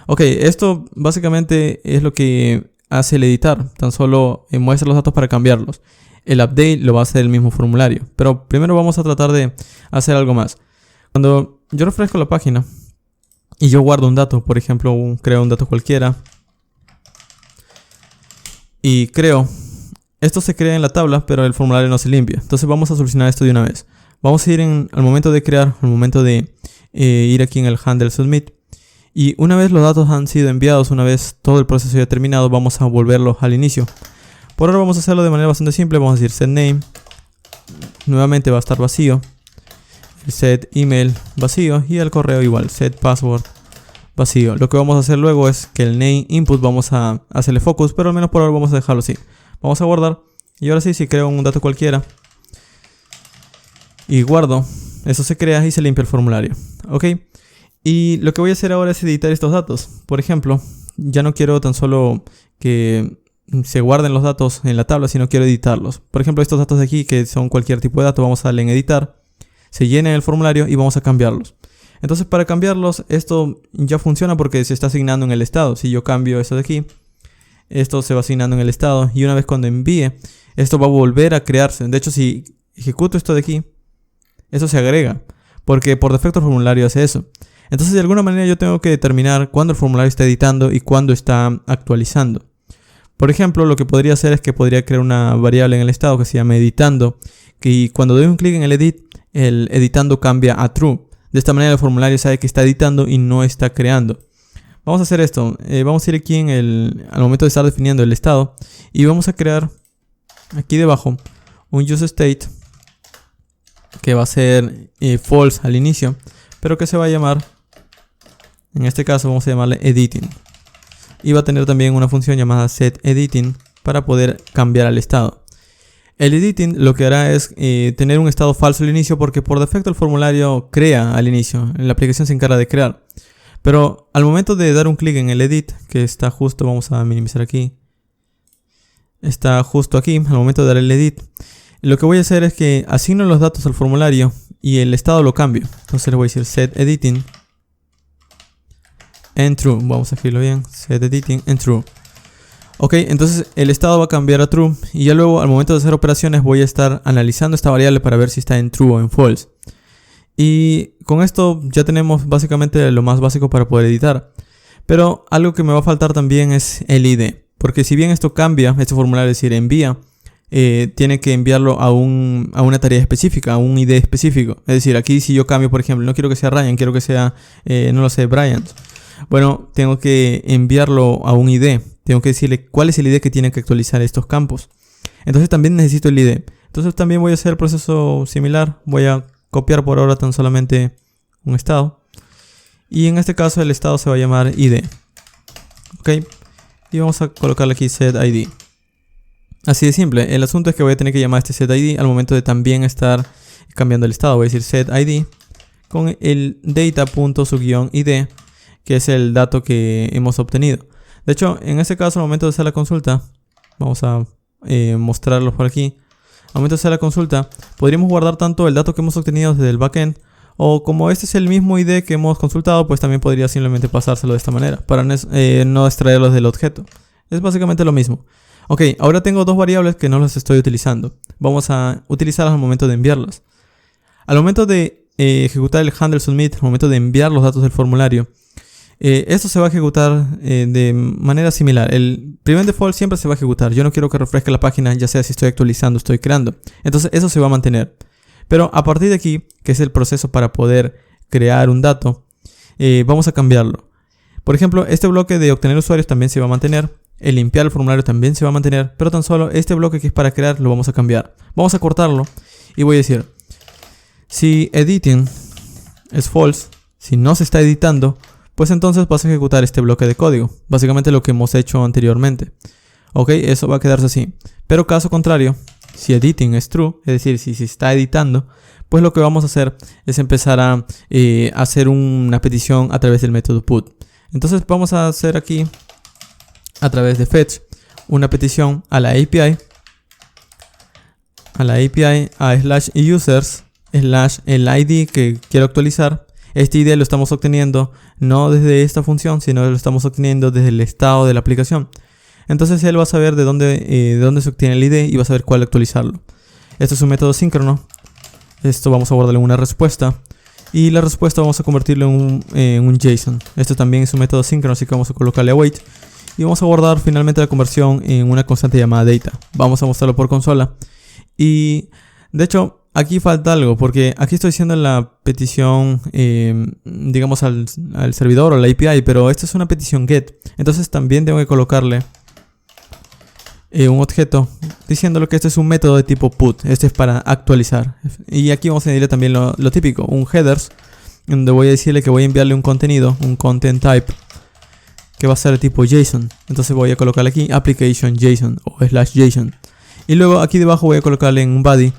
Ok, esto básicamente es lo que hace el editar. Tan solo muestra los datos para cambiarlos. El update lo va a hacer el mismo formulario. Pero primero vamos a tratar de hacer algo más. Cuando yo refresco la página y yo guardo un dato, por ejemplo creo un dato cualquiera y creo... Esto se crea en la tabla, pero el formulario no se limpia. Entonces vamos a solucionar esto de una vez. Vamos a ir al momento de crear, al momento de ir aquí en el handle submit. Y una vez los datos han sido enviados, una vez todo el proceso ya terminado, vamos a volverlos al inicio. Por ahora vamos a hacerlo de manera bastante simple. Vamos a decir setName. Nuevamente va a estar vacío. El setEmail vacío. Y el correo igual. setPassword vacío. Lo que vamos a hacer luego es que el name input vamos a hacerle focus, pero al menos por ahora vamos a dejarlo así. Vamos a guardar. Y ahora sí, si creo un dato cualquiera. y guardo. Eso se crea y se limpia el formulario. Ok. Y lo que voy a hacer ahora es editar estos datos. Por ejemplo, ya no quiero tan solo que se guarden los datos en la tabla, sino quiero editarlos. Por ejemplo, estos datos de aquí, que son cualquier tipo de dato, vamos a darle en editar. Se llena el formulario y vamos a cambiarlos. Entonces, para cambiarlos, esto ya funciona porque se está asignando en el estado. Si yo cambio esto de aquí, esto se va asignando en el estado. Y una vez cuando envíe, esto va a volver a crearse. De hecho, si ejecuto esto de aquí, eso se agrega, porque por defecto el formulario hace eso. Entonces, de alguna manera yo tengo que determinar cuándo el formulario está editando y cuándo está actualizando. Por ejemplo, lo que podría hacer es que podría crear una variable en el estado que se llama editando, y cuando doy un clic en el edit, el editando cambia a true. De esta manera el formulario sabe que está editando y no está creando. Vamos a hacer esto. Vamos a ir aquí al momento de estar definiendo el estado, y vamos a crear aquí debajo un useState que va a ser false al inicio, pero que se va a llamar, en este caso vamos a llamarle editing, y va a tener también una función llamada setEditing para poder cambiar al estado. El editing lo que hará es tener un estado falso al inicio, porque por defecto el formulario crea al inicio, la aplicación se encarga de crear, pero al momento de dar un clic en el edit, que está justo, vamos a minimizar aquí, está justo aquí, al momento de dar el edit, lo que voy a hacer es que asigno los datos al formulario y el estado lo cambio. Entonces le voy a decir setEditing en true. Vamos a escribirlo bien. setEditing en true. Ok, entonces el estado va a cambiar a true. Y ya luego al momento de hacer operaciones voy a estar analizando esta variable para ver si está en true o en false. Y con esto ya tenemos básicamente lo más básico para poder editar. Pero algo que me va a faltar también es el ID. Porque si bien esto cambia, este formulario, es decir, envía, tiene que enviarlo a una tarea específica, a un ID específico. Es decir, aquí si yo cambio, por ejemplo, no quiero que sea Ryan, quiero que sea, no lo sé, Brian. Bueno, tengo que enviarlo a un ID. Tengo que decirle cuál es el ID que tiene que actualizar estos campos. Entonces también necesito el ID. Entonces también voy a hacer el proceso similar. Voy a copiar por ahora tan solamente un estado. Y en este caso el estado se va a llamar ID. Ok. Y vamos a colocarle aquí setID. Así de simple. El asunto es que voy a tener que llamar a este setID al momento de también estar cambiando el estado. Voy a decir setID con el data.id, que es el dato que hemos obtenido. De hecho, en este caso, al momento de hacer la consulta, vamos a mostrarlo por aquí. Al momento de hacer la consulta, podríamos guardar tanto el dato que hemos obtenido desde el backend, o como este es el mismo ID que hemos consultado, pues también podría simplemente pasárselo de esta manera, para no extraerlos del objeto. Es básicamente lo mismo. Ok, ahora tengo dos variables que no las estoy utilizando. Vamos a utilizarlas al momento de enviarlas. Al momento de ejecutar el handle submit, al momento de enviar los datos del formulario, esto se va a ejecutar de manera similar. El prevent default siempre se va a ejecutar. Yo no quiero que refresque la página, ya sea si estoy actualizando o estoy creando. Entonces eso se va a mantener. Pero a partir de aquí, que es el proceso para poder crear un dato, vamos a cambiarlo. Por ejemplo, este bloque de obtener usuarios también se va a mantener. El limpiar el formulario también se va a mantener. Pero tan solo este bloque que es para crear lo vamos a cambiar. Vamos a cortarlo y voy a decir, si editing es false, si no se está editando, pues entonces vas a ejecutar este bloque de código. Básicamente lo que hemos hecho anteriormente. Ok, eso va a quedarse así. Pero caso contrario, si editing es true, es decir, si se está editando, pues lo que vamos a hacer es empezar a hacer una petición a través del método put. Entonces vamos a hacer aquí, a través de fetch, una petición a la API, a /users, el ID que quiero actualizar. Este ID lo estamos obteniendo no desde esta función, sino que lo estamos obteniendo desde el estado de la aplicación. Entonces él va a saber de dónde se obtiene el ID y va a saber cuál actualizarlo. Esto es un método síncrono. Esto vamos a guardarle una respuesta. Y la respuesta vamos a convertirlo en un JSON. Esto también es un método síncrono, así que vamos a colocarle await. Y vamos a guardar finalmente la conversión en una constante llamada data. Vamos a mostrarlo por consola. Y de hecho, aquí falta algo, porque aquí estoy haciendo la petición, digamos, al servidor o a la API, pero esta es una petición GET. Entonces también tengo que colocarle un objeto diciéndole que este es un método de tipo put. Este es para actualizar. Y aquí vamos a añadirle también lo típico, un headers, donde voy a decirle que voy a enviarle un contenido, un content type, que va a ser de tipo JSON. Entonces voy a colocarle aquí application JSON o /JSON. Y luego aquí debajo voy a colocarle en un body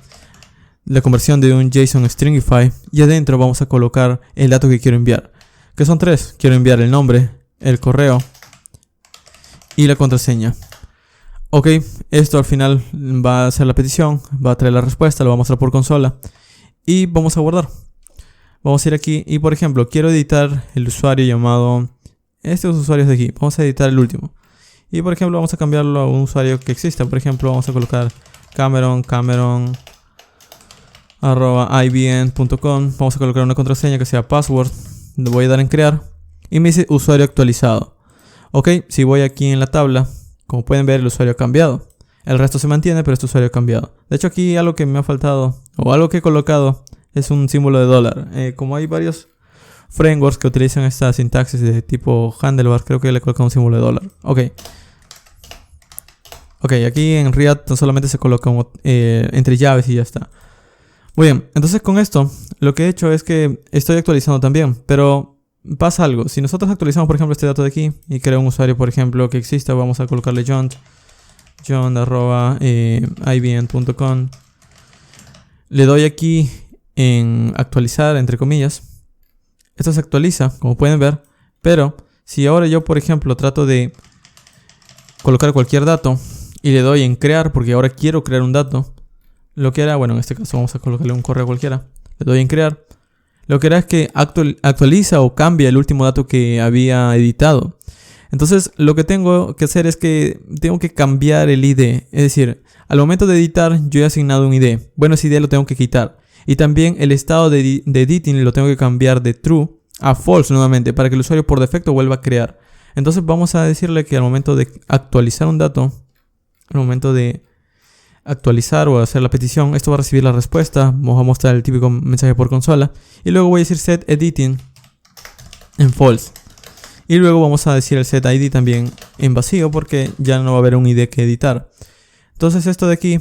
la conversión de un JSON Stringify y adentro vamos a colocar el dato que quiero enviar, que son 3. Quiero enviar el nombre, el correo y la contraseña. Ok, esto al final va a ser la petición, va a traer la respuesta, lo va a mostrar por consola y vamos a guardar. Vamos a ir aquí y por ejemplo quiero editar el usuario llamado estos usuarios de aquí. Vamos a editar el último y por ejemplo vamos a cambiarlo a un usuario que exista. Por ejemplo vamos a colocar cameron@ibn.com. Vamos a colocar una contraseña que sea password. Le voy a dar en crear y me dice usuario actualizado. Ok, si voy aquí en la tabla, como pueden ver el usuario ha cambiado. El resto se mantiene, pero este usuario ha cambiado. De hecho aquí algo que me ha faltado o algo que he colocado es un símbolo de dólar. Como hay varios frameworks que utilizan esta sintaxis de tipo handlebar, creo que le he colocado un símbolo de dólar. Ok, aquí en React solamente se coloca entre llaves y ya está. Muy bien, entonces con esto lo que he hecho es que estoy actualizando también, pero pasa algo. Si nosotros actualizamos por ejemplo este dato de aquí y creo un usuario por ejemplo que exista, vamos a colocarle john@ibn.com. Le doy aquí en actualizar entre comillas. Esto se actualiza como pueden ver, pero si ahora yo por ejemplo trato de colocar cualquier dato y le doy en crear porque ahora quiero crear un dato, lo que hará, bueno en este caso vamos a colocarle un correo cualquiera, le doy en crear, lo que hará es que actualiza o cambia el último dato que había editado. Entonces lo que tengo que hacer es que tengo que cambiar el ID, es decir, al momento de editar yo he asignado un ID, bueno ese ID lo tengo que quitar y también el estado de editing lo tengo que cambiar de true a false nuevamente para que el usuario por defecto vuelva a crear. Entonces vamos a decirle que al momento de actualizar un dato, al momento de actualizar o hacer la petición, esto va a recibir la respuesta. Vamos a mostrar el típico mensaje por consola y luego voy a decir set editing en false y luego vamos a decir el set ID también en vacío porque ya no va a haber un ID que editar. Entonces esto de aquí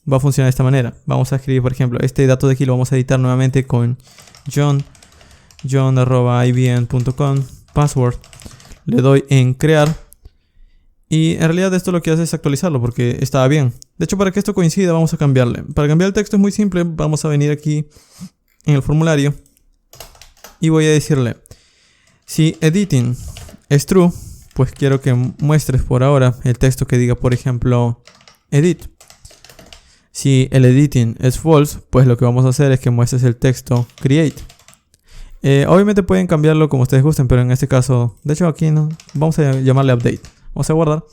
va a funcionar de esta manera. Vamos a escribir por ejemplo este dato de aquí, lo vamos a editar nuevamente con john@ibn.com password. Le doy en crear y en realidad esto lo que hace es actualizarlo porque estaba bien. De hecho para que esto coincida vamos a cambiarle. Para cambiar el texto es muy simple, vamos a venir aquí en el formulario y voy a decirle si editing es true, pues quiero que muestres por ahora el texto que diga por ejemplo edit. Si el editing es false, pues lo que vamos a hacer es que muestres el texto create. Obviamente pueden cambiarlo como ustedes gusten, pero en este caso, de hecho aquí no, vamos a llamarle update. Vamos a guardar.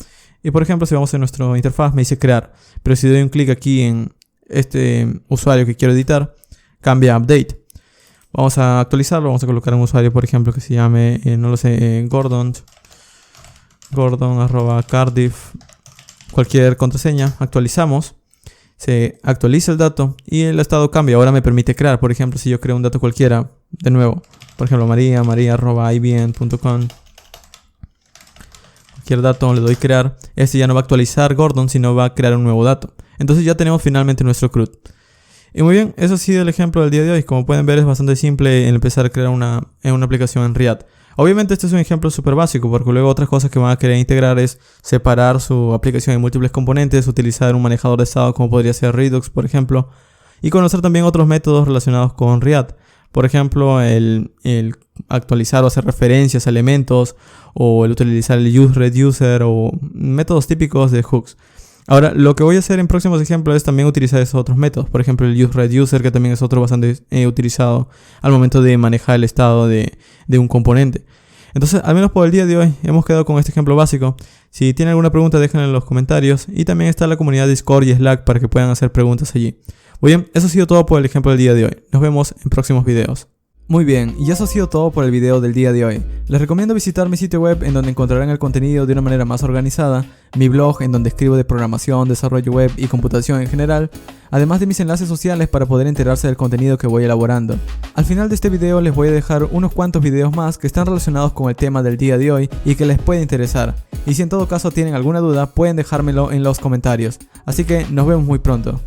Y por ejemplo, si vamos a nuestra interfaz, me dice crear. Pero si doy un clic aquí en este usuario que quiero editar, cambia a update. Vamos a actualizarlo, vamos a colocar un usuario, por ejemplo, que se llame, no lo sé, Gordon@Cardiff. Cualquier contraseña, actualizamos. Se actualiza el dato y el estado cambia. Ahora me permite crear. Por ejemplo, si yo creo un dato cualquiera, de nuevo, por ejemplo, maria@ibn.com. Cualquier dato, le doy crear. Este ya no va a actualizar Gordon, sino va a crear un nuevo dato. Entonces ya tenemos finalmente nuestro CRUD. Y muy bien, eso ha sido el ejemplo del día de hoy. Como pueden ver, es bastante simple en empezar a crear una aplicación en React. Obviamente este es un ejemplo súper básico porque luego otras cosas que van a querer integrar es separar su aplicación en múltiples componentes, utilizar un manejador de estado como podría ser Redux, por ejemplo, y conocer también otros métodos relacionados con React. Por ejemplo, el actualizar o hacer referencias a elementos o el utilizar el useReducer o métodos típicos de hooks. Ahora, lo que voy a hacer en próximos ejemplos es también utilizar esos otros métodos. Por ejemplo, el useReducer, que también es otro bastante utilizado al momento de manejar el estado de un componente. Entonces, al menos por el día de hoy, hemos quedado con este ejemplo básico. Si tienen alguna pregunta, déjenla en los comentarios. Y también está la comunidad Discord y Slack para que puedan hacer preguntas allí. Muy bien, eso ha sido todo por el ejemplo del día de hoy. Nos vemos en próximos videos. Muy bien, y eso ha sido todo por el video del día de hoy. Les recomiendo visitar mi sitio web en donde encontrarán el contenido de una manera más organizada, mi blog en donde escribo de programación, desarrollo web y computación en general, además de mis enlaces sociales para poder enterarse del contenido que voy elaborando. Al final de este video les voy a dejar unos cuantos videos más que están relacionados con el tema del día de hoy y que les puede interesar. Y si en todo caso tienen alguna duda, pueden dejármelo en los comentarios. Así que nos vemos muy pronto.